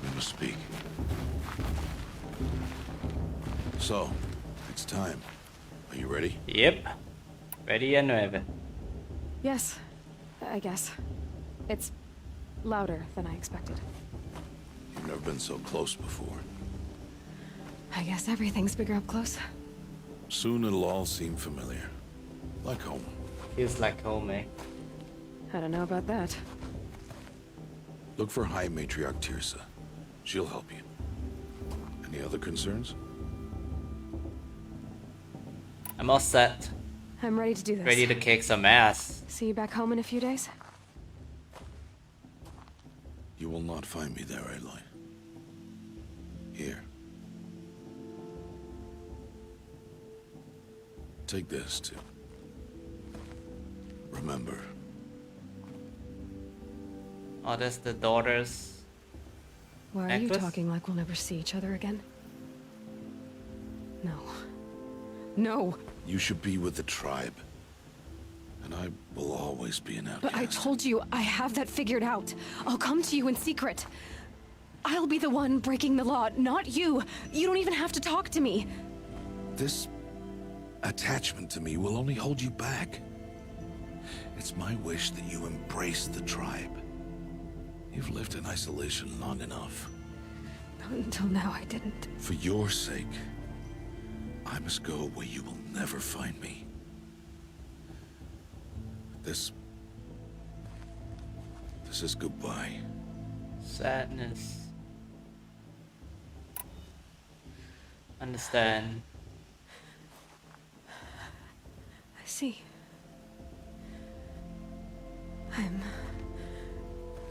We must speak. So, it's time. Are you ready? Yep. Ready and ready. Yes, I guess. It's louder than I expected. You've never been so close before. I guess everything's bigger up close. Soon it'll all seem familiar. Like home. Feels like home, eh? I don't know about that. Look for High Matriarch Tirsa. She'll help you. Any other concerns? I'm all set. I'm ready to do this. Ready to kick some ass. See you back home in a few days? You will not find me there, Aloy. Here. Take this, too. Remember. Oh, that's the daughter's Why are necklace? you talking like we'll never see each other again? No. No! You should be with the tribe. And I will always be an outcast. But I told you, I have that figured out. I'll come to you in secret. I'll be the one breaking the law, not you. You don't even have to talk to me. This attachment to me will only hold you back. It's my wish that you embrace the tribe. You've lived in isolation long enough. Until now, I didn't. For your sake, I must go where you will never find me. This is goodbye. Sadness. Understand. I see. I'm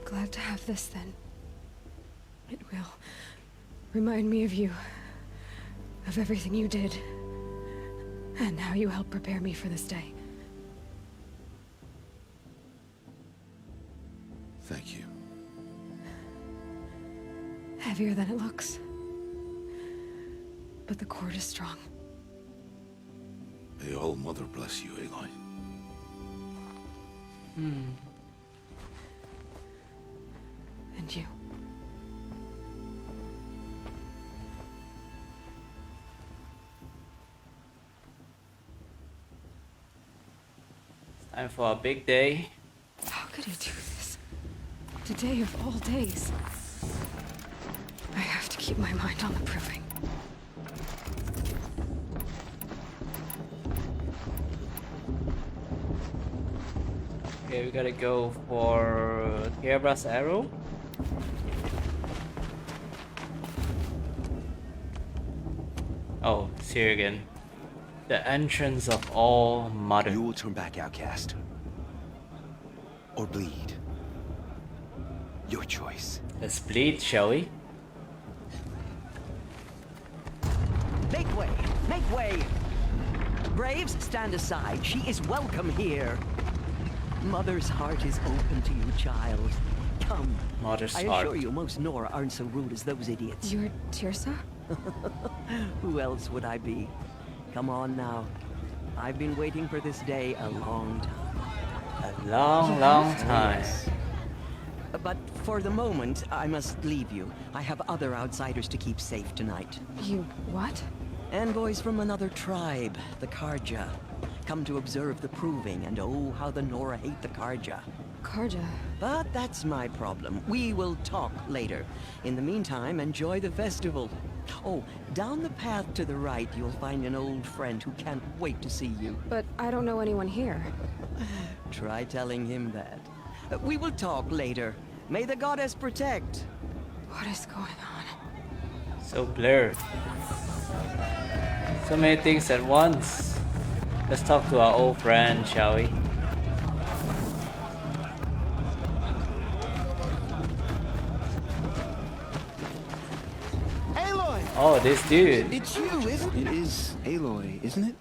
glad to have this then. It will remind me of you, of everything you did, and how you helped prepare me for this day. Thank you. Heavier than it looks. But the cord is strong. May All Mother bless you, Aloy. And you. It's time for a big day. How could he do this? Today of all days. I have to keep my mind on the proving. Okay, we gotta go for Hairbrush Arrow. Oh, it's here again. The entrance of All Mother. You will turn back, outcast. Or bleed. Your choice. Let's bleed, shall we? Make way! Make way! Braves, stand aside. She is welcome here. Mother's heart is open to you, child. Come. Mother's I heart. assure you, most Nora aren't so rude as those idiots. You're Tirsa? Who else would I be? Come on now. I've been waiting for this day a long time. A long, long time. But for the moment, I must leave you. I have other outsiders to keep safe tonight. You what? Envoys from another tribe, the Karja. Come to observe the proving, and oh, how the Nora hate the Karja. Karja. But that's my problem. We will talk later. In the meantime, enjoy the festival. Oh, down the path to the right, you'll find an old friend who can't wait to see you. But I don't know anyone here. Try telling him that. We will talk later. May the goddess protect. What is going on? So blurred. So many things at once. Let's talk to our old friend, shall we? Aloy! Oh, this dude. It's you, isn't it? It is Aloy, isn't it?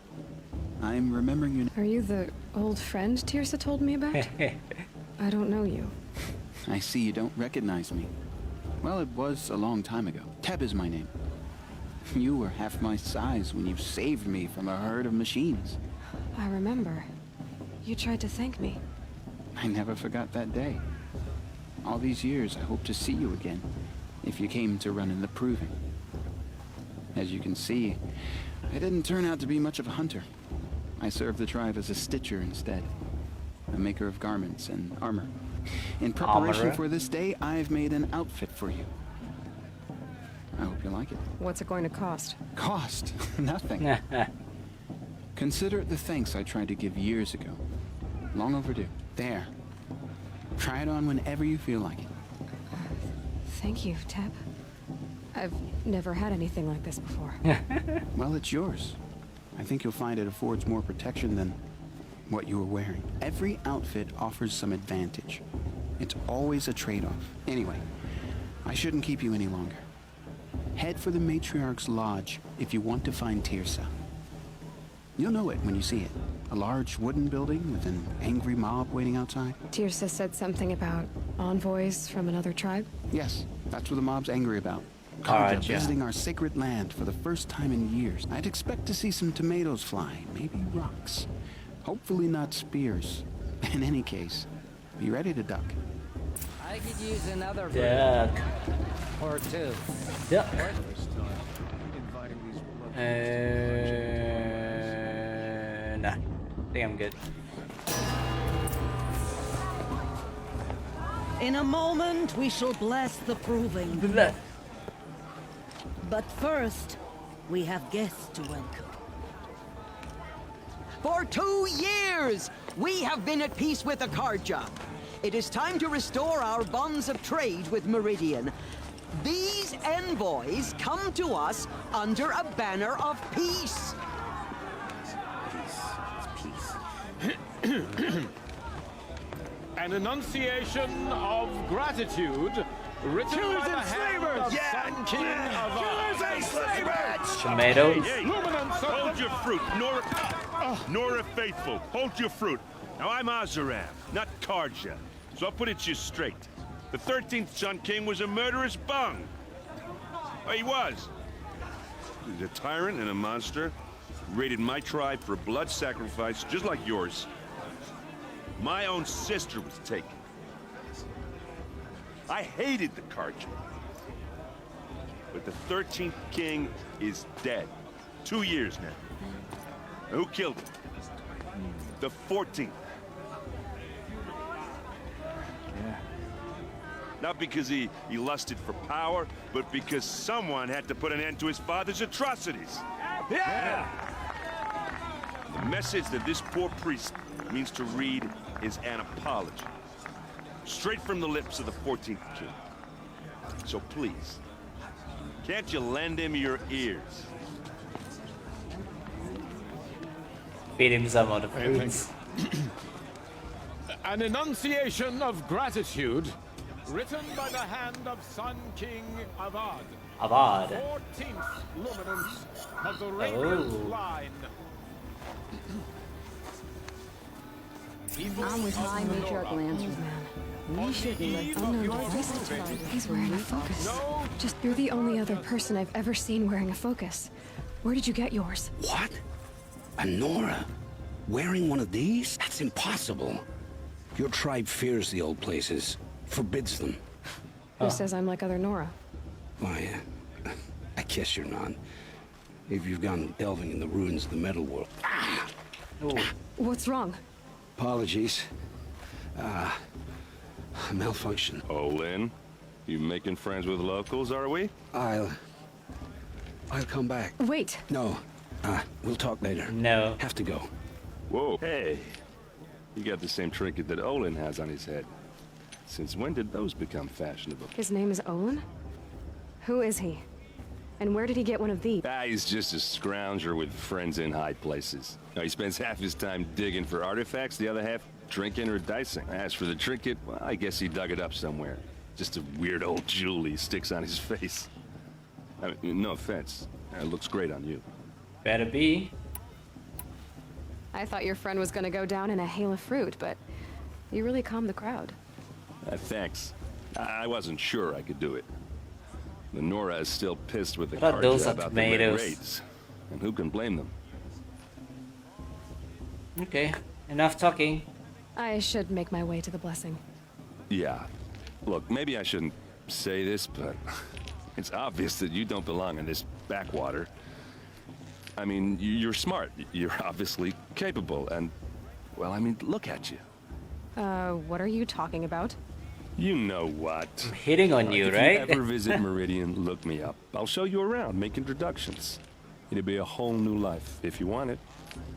I'm remembering you. Are you the old friend Tirsa told me about? I don't know you. I see you don't recognize me. Well, it was a long time ago. Teb is my name. You were half my size when you saved me from a herd of machines. I remember. You tried to thank me. I never forgot that day. All these years, I hope to see you again, if you came to run in the proving. As you can see, I didn't turn out to be much of a hunter. I served the tribe as a stitcher instead, a maker of garments and armor. In preparation Armorer? for this day, I've made an outfit for you. I hope you like it. What's it going to cost? Cost? Nothing. Consider it the thanks I tried to give years ago. Long overdue. There. Try it on whenever you feel like it. Thank you, Teb. I've never had anything like this before. Well, it's yours. I think you'll find it affords more protection than what you were wearing. Every outfit offers some advantage. It's always a trade-off. Anyway, I shouldn't keep you any longer. Head for the Matriarch's Lodge if you want to find Tirsa. You'll know it when you see it. A large wooden building with an angry mob waiting outside. Tirsa said something about envoys from another tribe? Yes, that's what the mob's angry about. Karja visiting our sacred land for the first time in years. I'd expect to see some tomatoes fly, maybe rocks. Hopefully not spears. In any case, be ready to duck. I could use another Duck. or two. Duck. Nah. I think I'm good. In a moment, we shall bless the proving. But first, we have guests to welcome. For 2 years, we have been at peace with the Karja. It is time to restore our bonds of trade with Meridian. These envoys come to us under a banner of peace. An enunciation of gratitude written by the hand of Sun King of Oz. Tomatoes. Hold your fruit, Nora. Nora Faithful, hold your fruit. Now I'm Azaram, not Karja, so I'll put it to you straight. The 13th Sun King was a murderous bung. Oh, he was. He's a tyrant and a monster. Raided my tribe for a blood sacrifice, just like yours. My own sister was taken. I hated the Karja. But the 13th king is dead. 2 years now. Who killed him? The 14th. Not because he lusted for power, but because someone had to put an end to his father's atrocities. Yeah! The message that this poor priest means to read is an apology. Straight from the lips of the 14th king. So please, can't you lend him your ears? Feed him some of the fruits. An enunciation of gratitude written by the hand of Sun King Avad. Avad. 14th luminance of the Radiant line. I'm with my matriarch Lancer's man. We shouldn't let unknown device to tell he's wearing a focus. Just you're the only other person I've ever seen wearing a focus. Where did you get yours? What? A Nora? Wearing one of these? That's impossible. Your tribe fears the old places, forbids them. Who says I'm like other Nora? Why, I guess you're not. If you've gone delving in the ruins of the metal world. What's wrong? Apologies. Malfunction. Olin, you making friends with locals, are we? I'll come back. Wait. No. We'll talk later. No. Have to go. Whoa. Hey. You got the same trinket that Olin has on his head. Since when did those become fashionable? His name is Olin? Who is he? And where did he get one of these? He's just a scrounger with friends in high places. He spends half his time digging for artifacts, the other half drinking or dicing. As for the trinket, well, I guess he dug it up somewhere. Just a weird old jewel he sticks on his face. I mean, no offense. It looks great on you. Better be. I thought your friend was gonna go down in a hail of fruit, but you really calmed the crowd. Thanks. I wasn't sure I could do it. The Nora is still pissed with the What are those Karja about the tomatoes? red raids. And who can blame them? Okay, enough talking. I should make my way to the blessing. Yeah. Look, maybe I shouldn't say this, but it's obvious that you don't belong in this backwater. I mean, you're smart. You're obviously capable, and, well, I mean, look at you. What are you talking about? You know what? I'm hitting on you, right? If you ever visit Meridian, look me up. I'll show you around, make introductions. It'll be a whole new life, if you want it.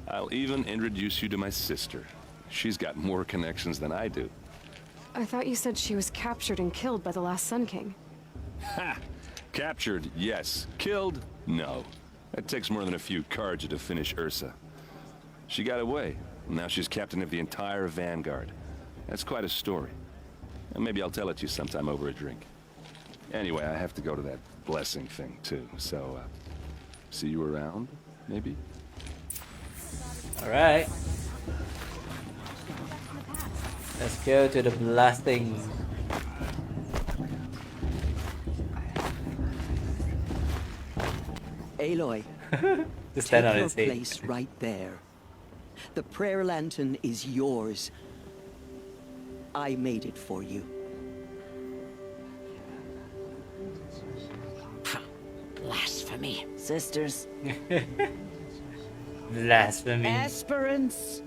I'll even introduce you to my sister. She's got more connections than I do. I thought you said she was captured and killed by the last Sun King. Ha! Captured, yes. Killed, no. It takes more than a few Carja to finish Ursa. She got away. Now she's captain of the entire Vanguard. That's quite a story. And maybe I'll tell it to you sometime over a drink. Anyway, I have to go to that blessing thing, too. So, see you around, maybe? Alright. Let's go to the blasting. Aloy, Just stand on take your his head. place right there. The prayer lantern is yours. I made it for you. Blasphemy. Sisters. Blasphemy. Aspirants,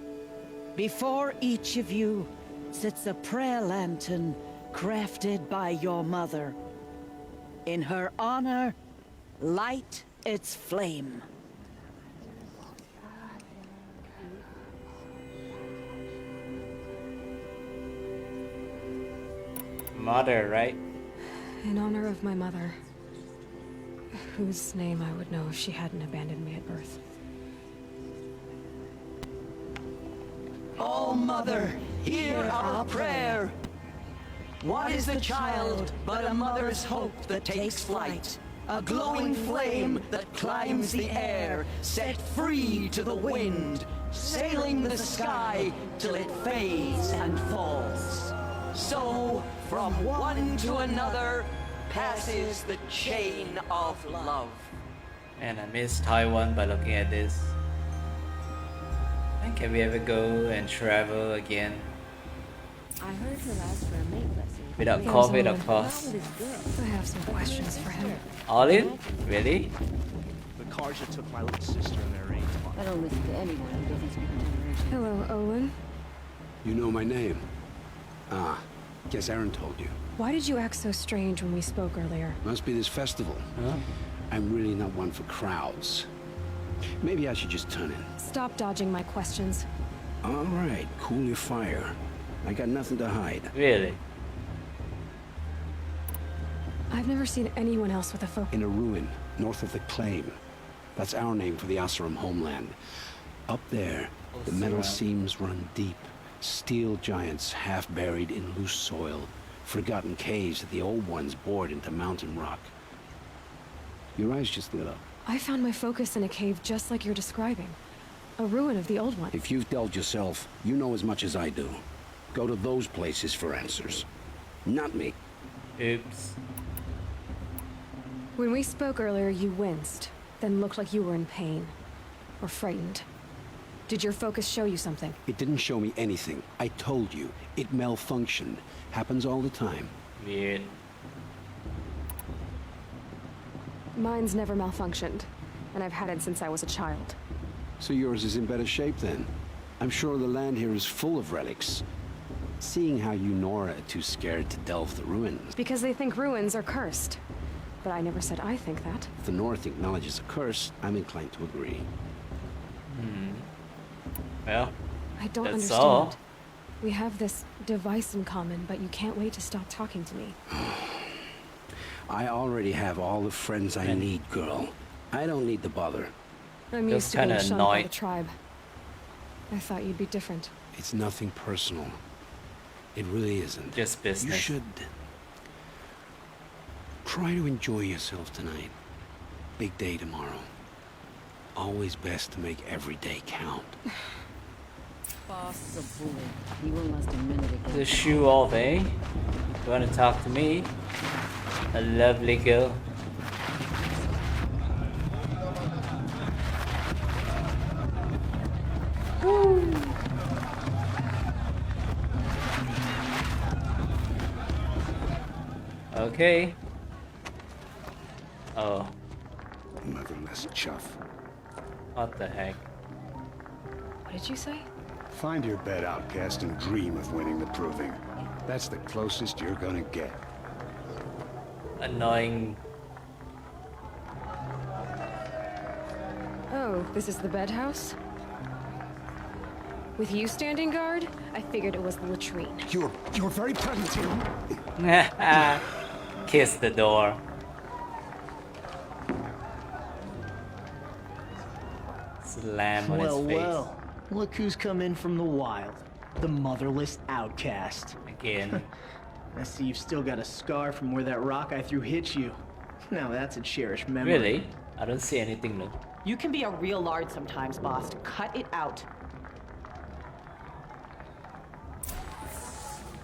before each of you sits a prayer lantern crafted by your mother. In her honor, light its flame. Mother, right? In honor of my mother, whose name I would know if she hadn't abandoned me at birth. Oh, Mother, hear our prayer. What is the child but a mother's hope that takes flight? A glowing flame that climbs the air, set free to the wind, sailing the sky till it fades and falls. So, from one to another, passes the chain of love. And I miss Taiwan by looking at this. And can we ever go and travel again? I heard her ask for a mate lesson. Without Yes, COVID, Owen. of course. I have some questions for him. All in? Really? The Carja took my little sister in their rain. I don't listen to anyone who doesn't speak generation. Hello, Owen. You know my name? Ah, guess Aaron told you. Why did you act so strange when we spoke earlier? Must be this festival. Huh? I'm really not one for crowds. Maybe I should just turn in. Stop dodging my questions. All right, cool your fire. I got nothing to hide. Really? I've never seen anyone else with a focus. In a ruin, north of the Claim. That's our name for the Oseram homeland. Up there, the metal Oseram. seams run deep. Steel giants half buried in loose soil. Forgotten caves that the old ones bored into mountain rock. Your eyes just lit up. I found my focus in a cave just like you're describing. A ruin of the old one. If you've delved yourself, you know as much as I do. Go to those places for answers. Not me. Oops. When we spoke earlier, you winced, then looked like you were in pain. Or frightened. Did your focus show you something? It didn't show me anything. I told you. It malfunctioned. Happens all the time. Weird. Mine's never malfunctioned, and I've had it since I was a child. So yours is in better shape then. I'm sure the land here is full of relics. Seeing how you Nora are too scared to delve the ruins. Because they think ruins are cursed. But I never said I think that. If the North acknowledges a curse, I'm inclined to agree. Well, I don't that's understand. all. We have this device in common, but you can't wait to stop talking to me. I already have all the friends I need, girl. I don't need the bother. I'm Feels used to being kinda shunned by the annoyed. tribe. I thought you'd be different. It's nothing personal. It really isn't. Just You business. should try to enjoy yourself tonight. Big day tomorrow. Always best to make every day count. Boss is a bully. He will last a minute ago. The shoe off, eh? You wanna talk to me? A lovely girl. Okay. Oh. Useless chuff. What the heck? What did you say? Find your bed, outcast, and dream of winning the proving. That's the closest you're gonna get. Annoying. Oh, this is the bed house? With you standing guard, I figured it was the latrine. You're very present here. Kiss the door. Slam on his face. Well, look who's come in from the wild. The motherless outcast. Again. I see you've still got a scar from where that rock I threw hit you. Now that's a cherished memory. Really? I don't see anything, no. You can be a real lard sometimes, boss. Cut it out.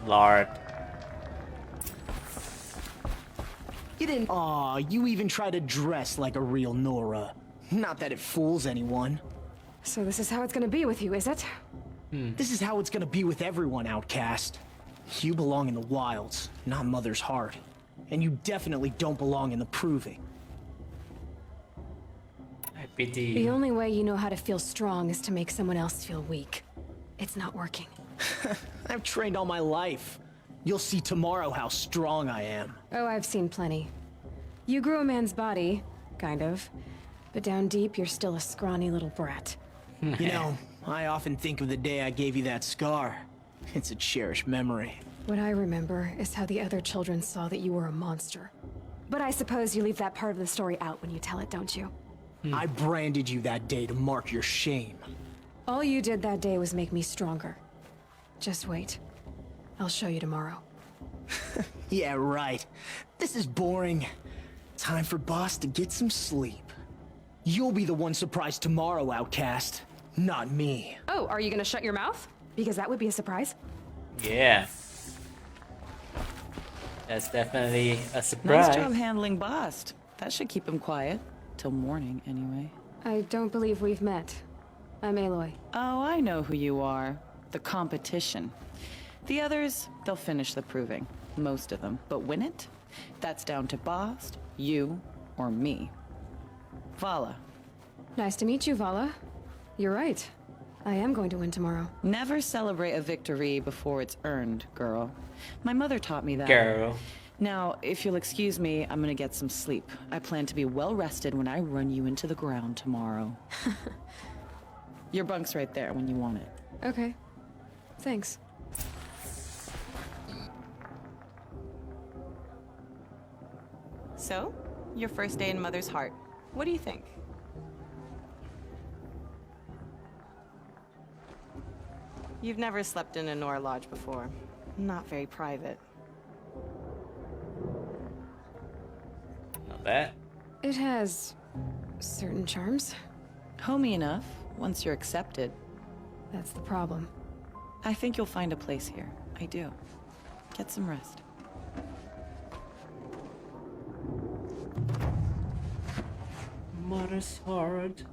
Lard. You didn't. Aw, you even try to dress like a real Nora. Not that it fools anyone. So this is how it's gonna be with you, is it? This is how it's gonna be with everyone, outcast. You belong in the wilds, not Mother's heart. And you definitely don't belong in the proving. I pity. The only way you know how to feel strong is to make someone else feel weak. It's not working. I've trained all my life. You'll see tomorrow how strong I am. Oh, I've seen plenty. You grew a man's body, kind of. But down deep, you're still a scrawny little brat. You know, I often think of the day I gave you that scar. It's a cherished memory. What I remember is how the other children saw that you were a monster. But I suppose you leave that part of the story out when you tell it, don't you? I branded you that day to mark your shame. All you did that day was make me stronger. Just wait. I'll show you tomorrow. Yeah, right. This is boring. Time for Boss to get some sleep. You'll be the one surprised tomorrow, outcast. Not me. Oh, are you gonna shut your mouth? Because that would be a surprise. Yeah. That's definitely a surprise. Nice job handling Bast. That should keep him quiet. Till morning, anyway. I don't believe we've met. I'm Aloy. Oh, I know who you are. The competition. The others, they'll finish the proving. Most of them. But win it? That's down to Bast, you, or me. Vala. Nice to meet you, Vala. You're right. I am going to win tomorrow. Never celebrate a victory before it's earned, girl. My mother taught me that. Girl. Now, if you'll excuse me, I'm gonna get some sleep. I plan to be well rested when I run you into the ground tomorrow. Your bunk's right there when you want it. Okay. Thanks. So, your first day in Mother's heart. What do you think? You've never slept in a Nora lodge before. Not very private. Not bad. It has certain charms. Homey enough, once you're accepted. That's the problem. I think you'll find a place here. I do. Get some rest. Mother's heart.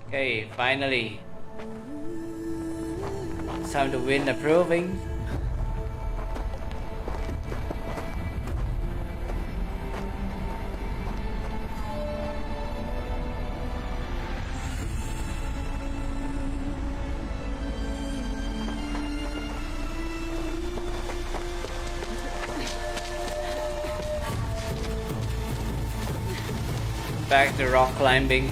Okay, finally. It's time to win the proving. Back to rock climbing.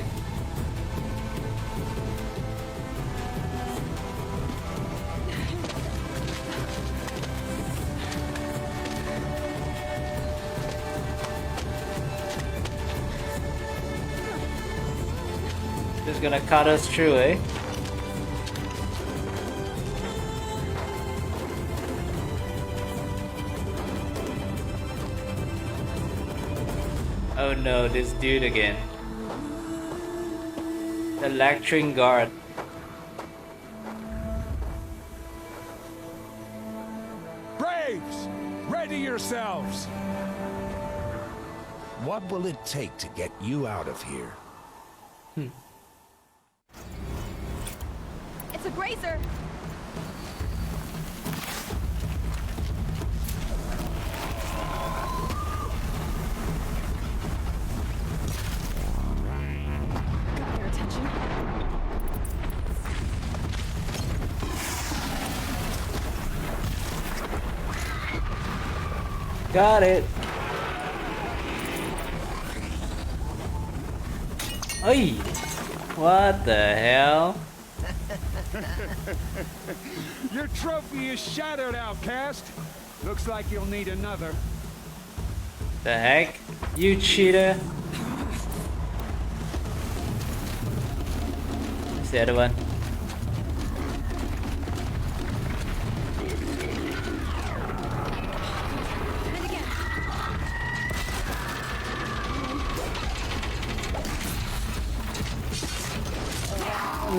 Just gonna cut us through, eh? Oh no, this dude again. The lecturing guard. Braves, ready yourselves! What will it take to get you out of here? It's a grazer! Got it. Oi! What the hell? Your trophy is shattered, outcast. Looks like you'll need another. The heck? You cheater! What's the other one?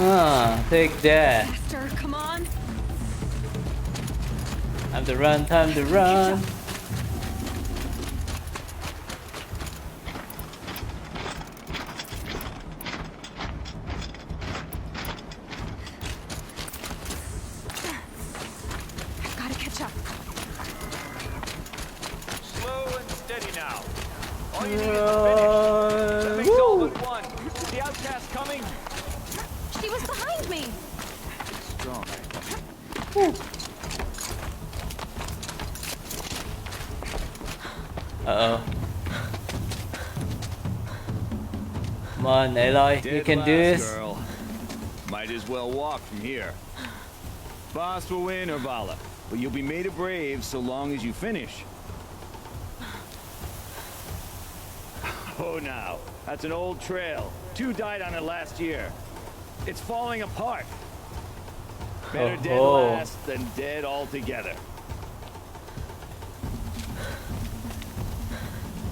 Ah, take that. Faster, come on. Time to run, time to run. Gotta catch up. Slow and steady now. All you need is to finish. That makes all but one. Is the outcast coming? She was behind me. Strong. Uh-oh. Come on, Aloy, you can do this. Girl. Might as well walk from here. Boss will win or Vala, but you'll be made a brave so long as you finish. Oh, now, that's an old trail. 2 died on it last year. It's falling apart. Better dead last than dead altogether.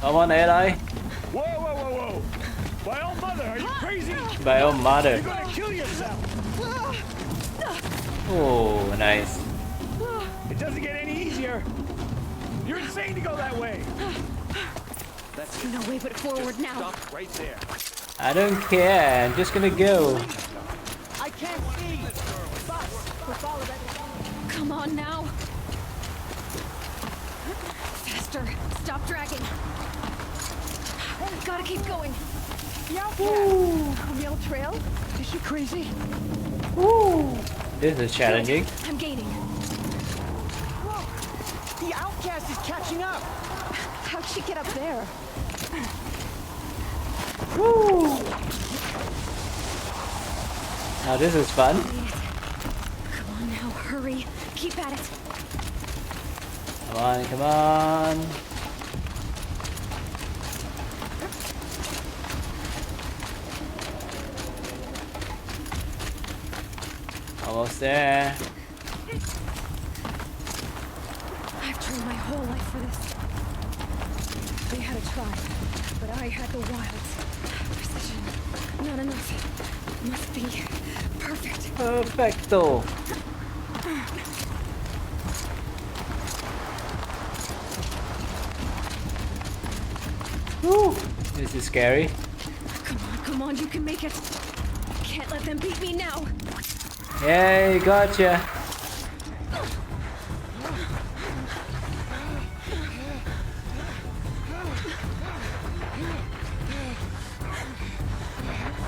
Come on, Aloy. Whoa, whoa, whoa, whoa! My own mother, are you crazy? My own mother. You're gonna kill yourself! Oh, nice. It doesn't get any easier. You're insane to go that way. That's No way but forward now. Stop right there. I don't care. I'm just gonna go. I can't see. Come on now. Faster. Stop dragging. Gotta keep going. The outcast. On the old trail? Is she crazy? This is challenging. I'm gaining. Whoa! The outcast is catching up. How'd she get up there? Now this is fun. Come on now, hurry. Keep at it. Come on, come on. Almost there. I've trained my whole life for this. They had a tribe, but I had the wilds. Precision. Not enough. Must be perfect. Perfecto. Woo. This is scary. Come on, you can make it. Can't let them beat me now. Yay, gotcha.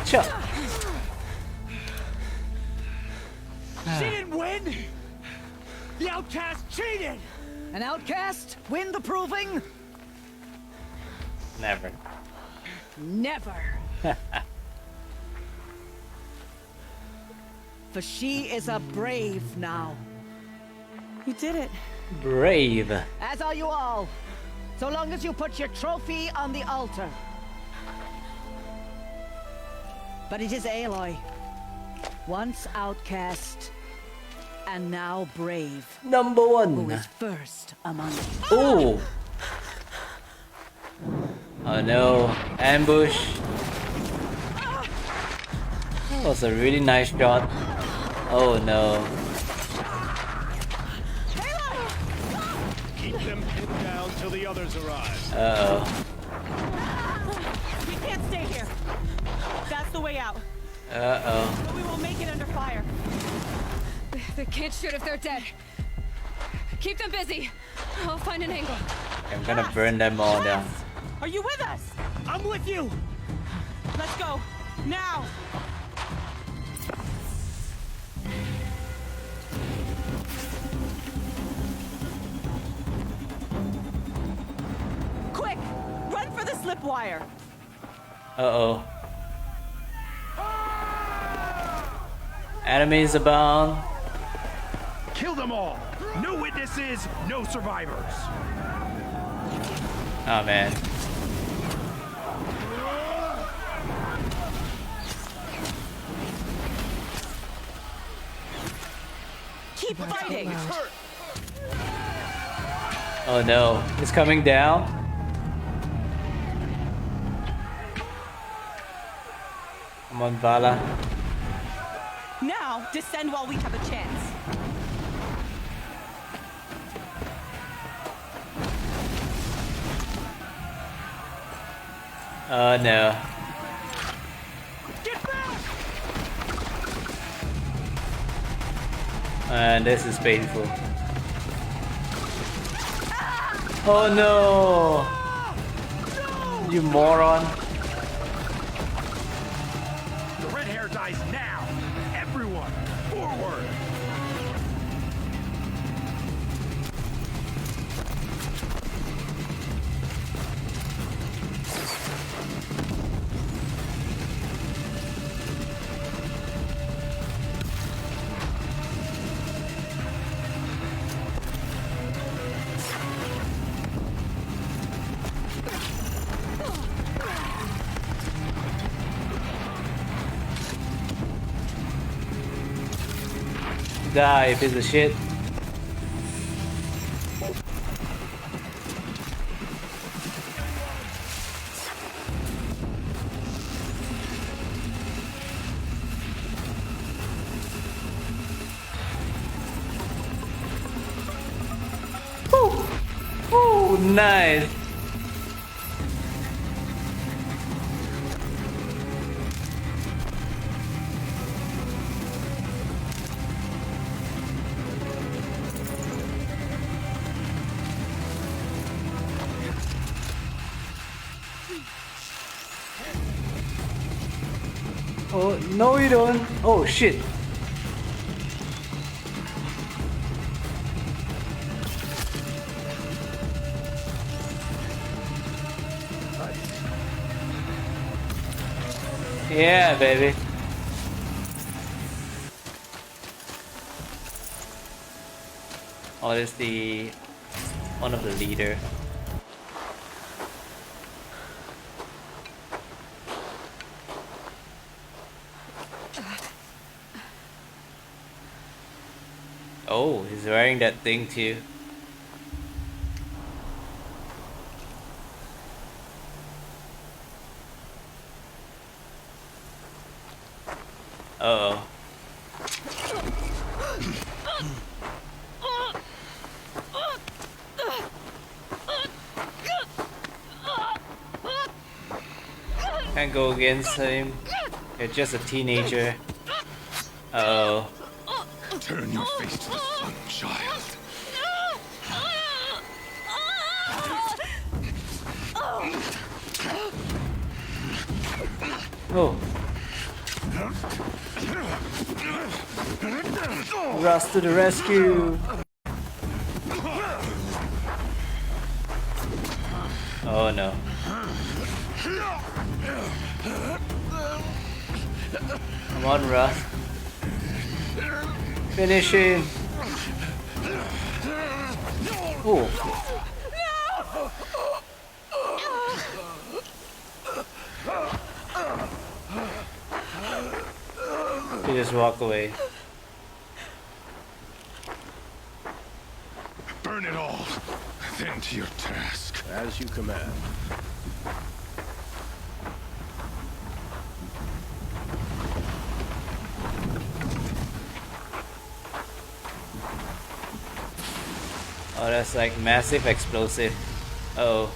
Chop. She didn't win! The outcast cheated! An outcast win the proving? Never. Never. For she is a brave now. You did it. Brave. As are you all. So long as you put your trophy on the altar. But it is Aloy. Once outcast, and now brave. Number 1. Who is first among you. Oh. Oh no. Ambush. That was a really nice shot. Oh no. Keep them pinned down till the others arrive. Uh-oh. We can't stay here. That's the way out. Uh-oh. But we won't make it under fire. They can't shoot if they're dead. Keep them busy. I'll find an angle. I'm gonna burn them all down. Are you with us? I'm with you. Let's go. Now. for the slip wire. Uh-oh. Enemies abound. Kill them all. No witnesses, no survivors. Oh man. Keep fighting. Oh no, it's coming down. Come on, Vala. Now, descend while we have a chance. Oh no. And this is painful. Oh no! You moron. The red hair dies now. Everyone, forward. Die, piece of shit. Woo! Woo! Nice. Oh, no you don't. Oh shit. Yeah, baby. Oh, that's the one of the leader. Oh, he's wearing that thing too. Uh-oh. Can't go against him. You're just a teenager. Uh-oh. Turn your face to the sun, child. Oh. Rost to the rescue. Oh no. Come on, Rost. Finish him. Oh. You just walk away. Burn it all, then to your task. As you command. Oh, that's like massive explosive. Uh-oh.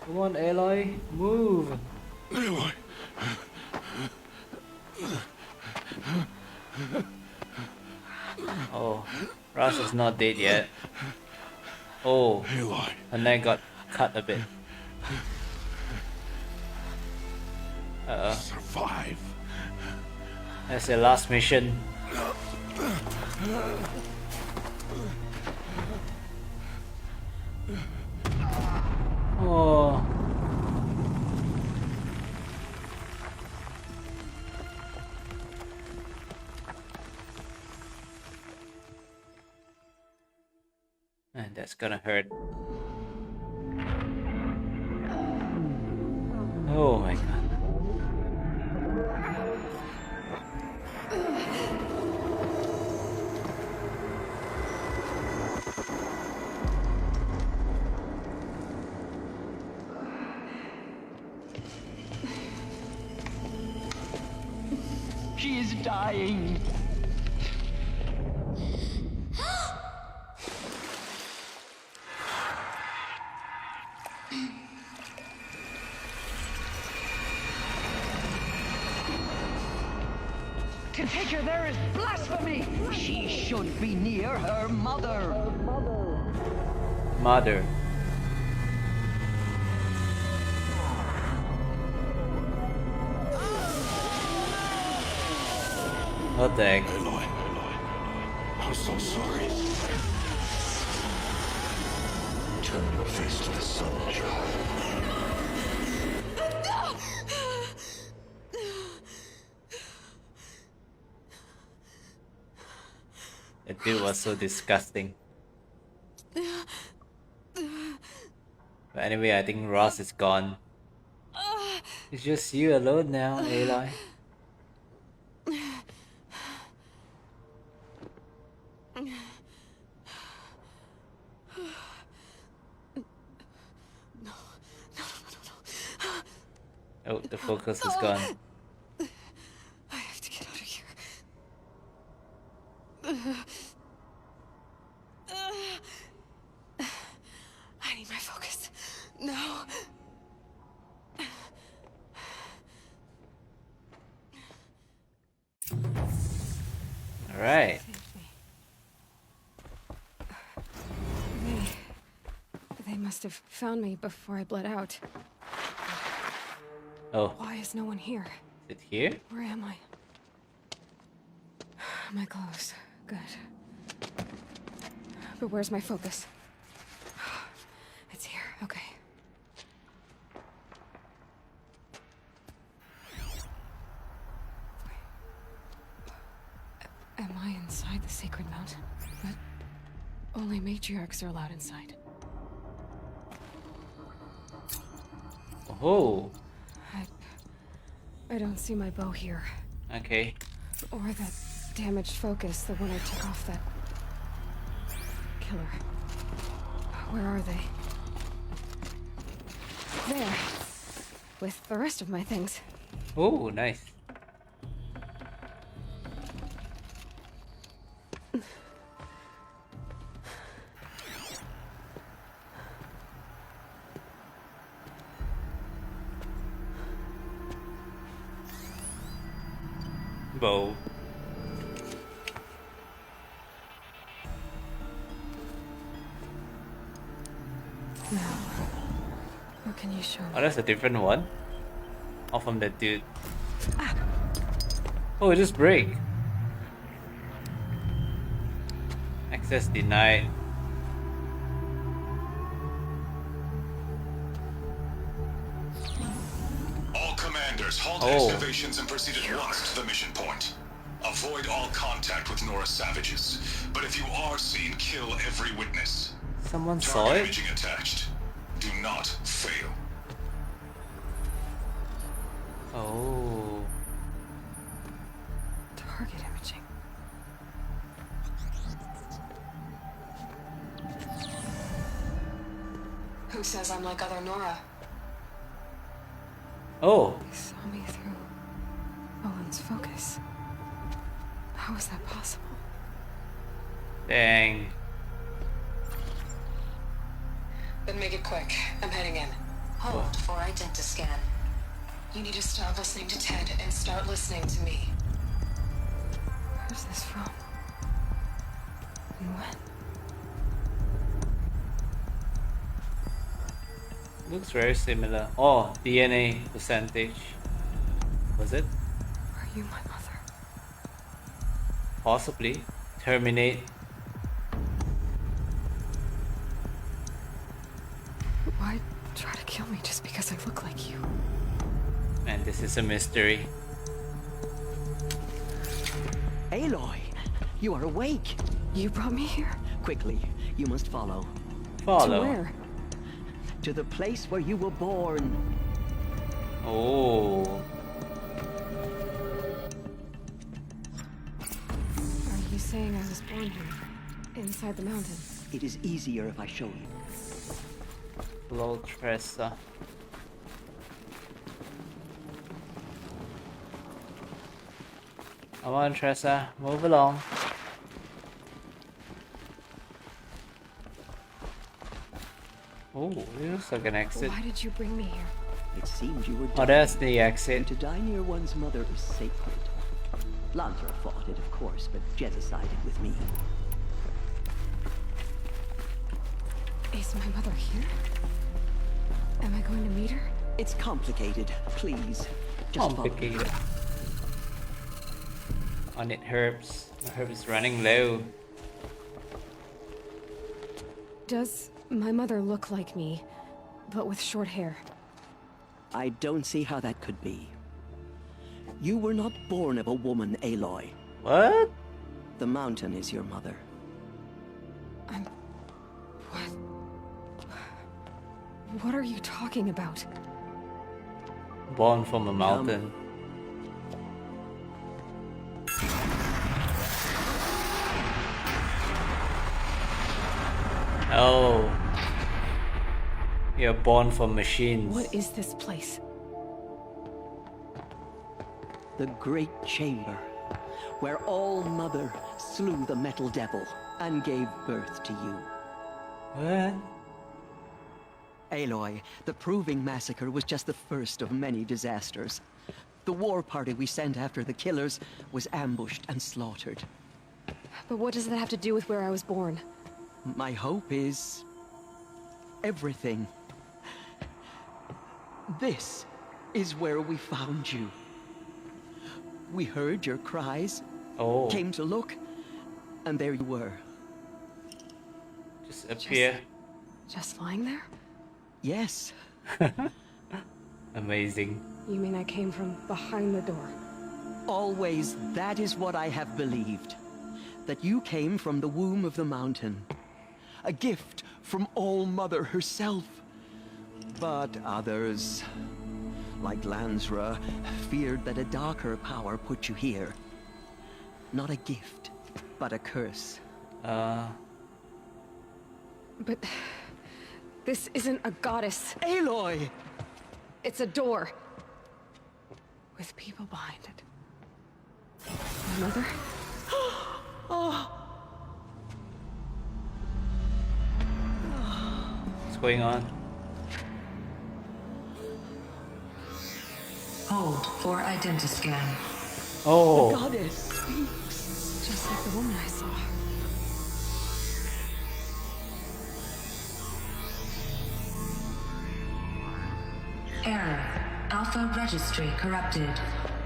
Come on, Aloy, move. Aloy. Oh, Rost is not dead yet. Oh, Aloy. her neck got cut a bit. Uh-oh. Survive. That's your last mission. Oh. And that's gonna hurt. Oh my god. She is dying. To take her there is blasphemy. She should be near her mother. Mother. What the heck? Aloy, I'm so sorry. Turn your face to the sun, child. That dude was so disgusting. But anyway, I think Rost is gone. It's just you alone now, Aloy. Oh, the focus is gone. I have to get out of here. I need my focus. No. All right. They must have found me before I bled out. Oh. Why is no one here? Is it here? Where am I? My clothes. Good. But where's my focus? It's here. Okay. Am I inside the sacred mountain? But only matriarchs are allowed inside. Oh. I don't see my bow here. Okay. Or that damaged focus, the one I took off that killer. Where are they? There. With the rest of my things. Oh, nice. Bow. Now, what can you show me? Oh, that's a different one. Oh, from that dude. Oh, it just break. Access denied. All commanders, halt Oh. excavations and proceed at once to the mission point. Avoid all contact with Nora savages, but if you are seen, kill every witness. Someone saw Target it? imaging attached. Do not fail. Oh. Target imaging. Who says I'm like other Nora? Oh. They saw me through Owen's focus. How is that possible? Dang. Then make it quick. I'm heading in. Hold for identiscan. You need to stop listening to Ted and start listening to me. Who's this from? And when? Looks very similar. Oh, DNA percentage. Was it? Are you my mother? Possibly. Terminate. Why try to kill me just because I look like you? Man, this is a mystery. Aloy, you are awake. You brought me here? Quickly, you must follow. Follow? To where? To the place where you were born. Oh. Are you saying I was born here? Inside the mountain? It is easier if I show you. Lol Tressa. Come on, Tressa, move along. Oh, it looks like an exit. Why did you bring me here? It seems you were Oh, that's the exit. And to die near one's mother is sacred. Lantra fought it, of course, but Jezza sided with me. Is my mother here? Am I going to meet her? It's complicated. Please, just complicated. On it, herbs. The herb is running low. Does my mother look like me, but with short hair? I don't see how that could be. You were not born of a woman, Aloy. What? The mountain is your mother. What are you talking about? Born from a mountain. Oh. You're born from machines. What is this place? The Great Chamber, where All Mother slew the Metal Devil and gave birth to you. What? Aloy, the Proving Massacre was just the first of many disasters. The war party we sent after the killers was ambushed and slaughtered. But what does that have to do with where I was born? My hope is everything. This is where we found you. We heard your cries, came to look, and there you were. Just appear. Just lying there? Yes. Amazing. You mean I came from behind the door? Always, that is what I have believed. That you came from the womb of the mountain. A gift from All Mother herself. But others, like Lansra, feared that a darker power put you here. Not a gift, but a curse. But this isn't a goddess. Aloy! It's a door. With people behind it. My mother? What's going on? Hold for identiscan. Oh. The goddess speaks. Just like the woman I saw. Error. Alpha registry corrupted.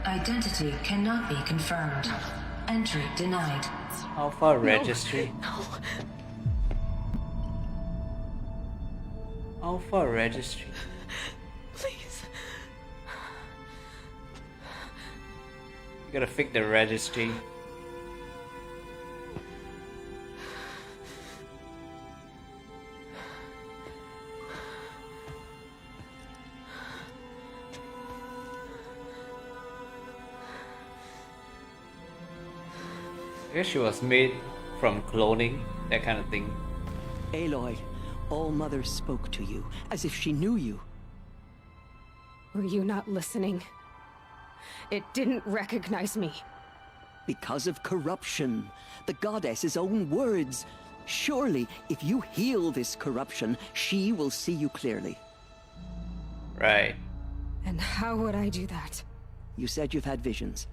Identity cannot be confirmed. Entry denied. Alpha registry. No. Alpha registry. Please. You gotta fix the registry. I guess she was made from cloning, that kind of thing. Aloy, All Mother spoke to you, as if she knew you. Were you not listening? It didn't recognize me. Because of corruption. The goddess's own words. Surely, if you heal this corruption, she will see you clearly. Right. And how would I do that? You said you've had visions.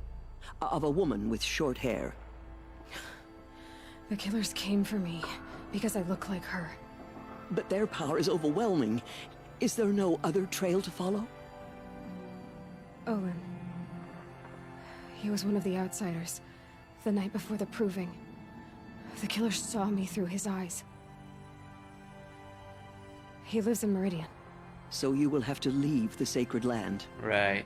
Of a woman with short hair. The killers came for me because I look like her. But their power is overwhelming. Is there no other trail to follow? Owen. He was one of the outsiders. The night before the proving. The killers saw me through his eyes. He lives in Meridian. So you will have to leave the sacred land. Right.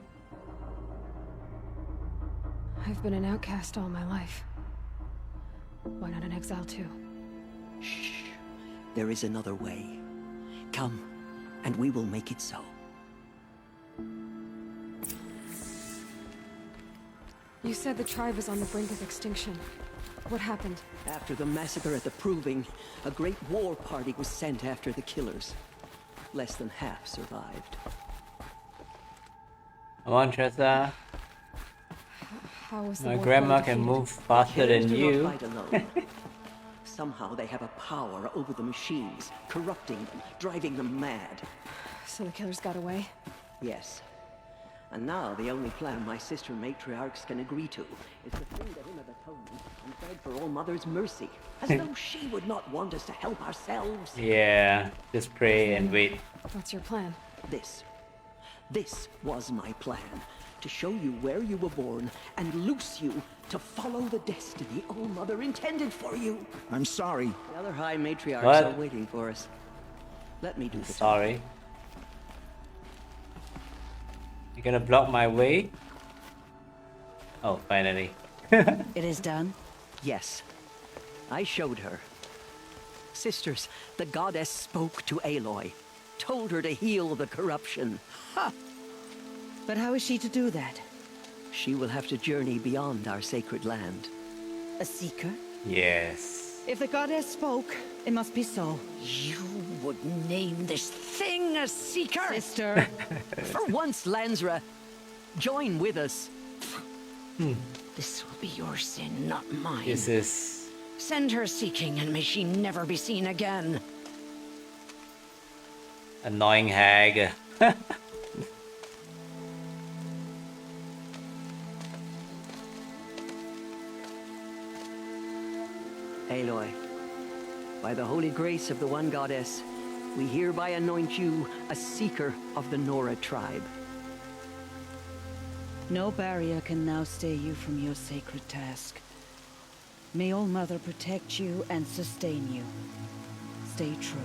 I've been an outcast all my life. Why not an exile too? Shh. There is another way. Come, and we will make it so. You said the tribe was on the brink of extinction. What happened? After the massacre at the Proving, a great war party was sent after the killers. Less than half survived. Come on, Tressa. How was the My war grandma party can defeated? move faster Killers than do not you. fight alone. Somehow they have a power over the machines, corrupting them, driving them mad. So the killers got away? Yes. And now the only plan my sister matriarchs can agree to is to bring the Hymn of Atonement and beg for All Mother's mercy, as though she would not want us to help ourselves. Yeah, just pray and wait. What's your plan? This was my plan. To show you where you were born and loose you to follow the destiny All Mother intended for you. I'm sorry. The other High Matriarchs What? are waiting for us. Let me do the Sorry. You're gonna block my way? Oh, finally. It is done? Yes. I showed her. Sisters, the goddess spoke to Aloy. Told her to heal the corruption. Ha! But how is she to do that? She will have to journey beyond our sacred land. A seeker? Yes. If the goddess spoke, it must be so. You would name this thing a seeker? Sister. For once, Lansra, join with us. This will be your sin, not mine. This is... Send her seeking, and may she never be seen again. annoying hag. Aloy, by the holy grace of the one goddess, we hereby anoint you a seeker of the Nora tribe. No barrier can now stay you from your sacred task. May All Mother protect you and sustain you. Stay true.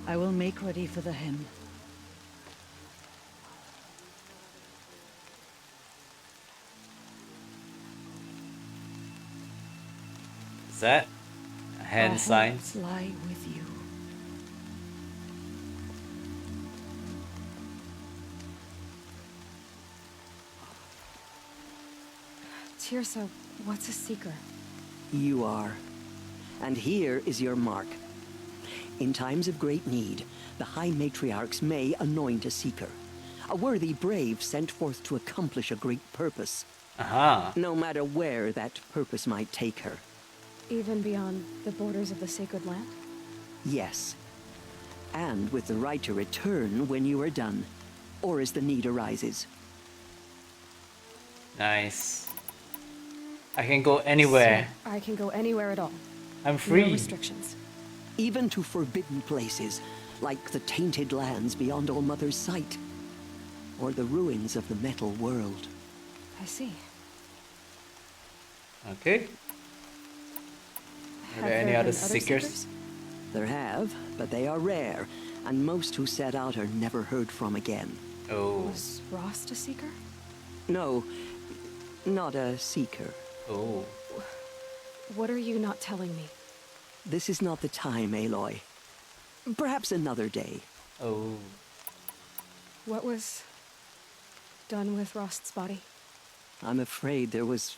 I will make ready for the hymn. Is that a hand sign? Lie with you. Tirsa, what's a seeker? You are. And here is your mark. In times of great need, the High Matriarchs may anoint a seeker. A worthy brave sent forth to accomplish a great purpose. Aha. No matter where that purpose might take her. Even beyond the borders of the sacred land? Yes. And with the right to return when you are done, or as the need arises. Nice. I can go anywhere. So I can go anywhere at all. I'm free. No restrictions. Even to forbidden places, like the tainted lands beyond All Mother's sight. Or the ruins of the metal world. I see. Okay. Are there any other seekers? There have, but they are rare, and most who set out are never heard from again. Oh. Was Rost a seeker? No, not a seeker. Oh. What are you not telling me? This is not the time, Aloy. Perhaps another day. Oh. What was done with Rost's body? I'm afraid there was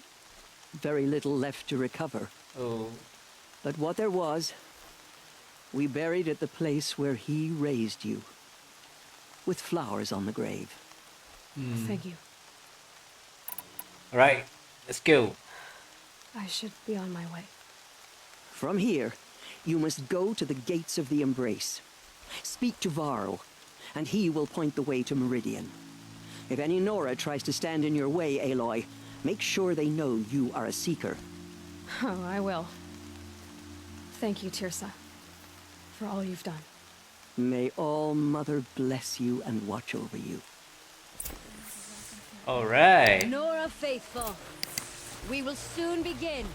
very little left to recover. Oh. But what there was, we buried at the place where he raised you. With flowers on the grave. Thank you. Alright, let's go. I should be on my way. From here, you must go to the gates of the Embrace. Speak to Varl, and he will point the way to Meridian. If any Nora tries to stand in your way, Aloy, make sure they know you are a seeker. Oh, I will. Thank you, Tirsa, for all you've done. May All Mother bless you and watch over you. Alright. Nora faithful, we will soon begin.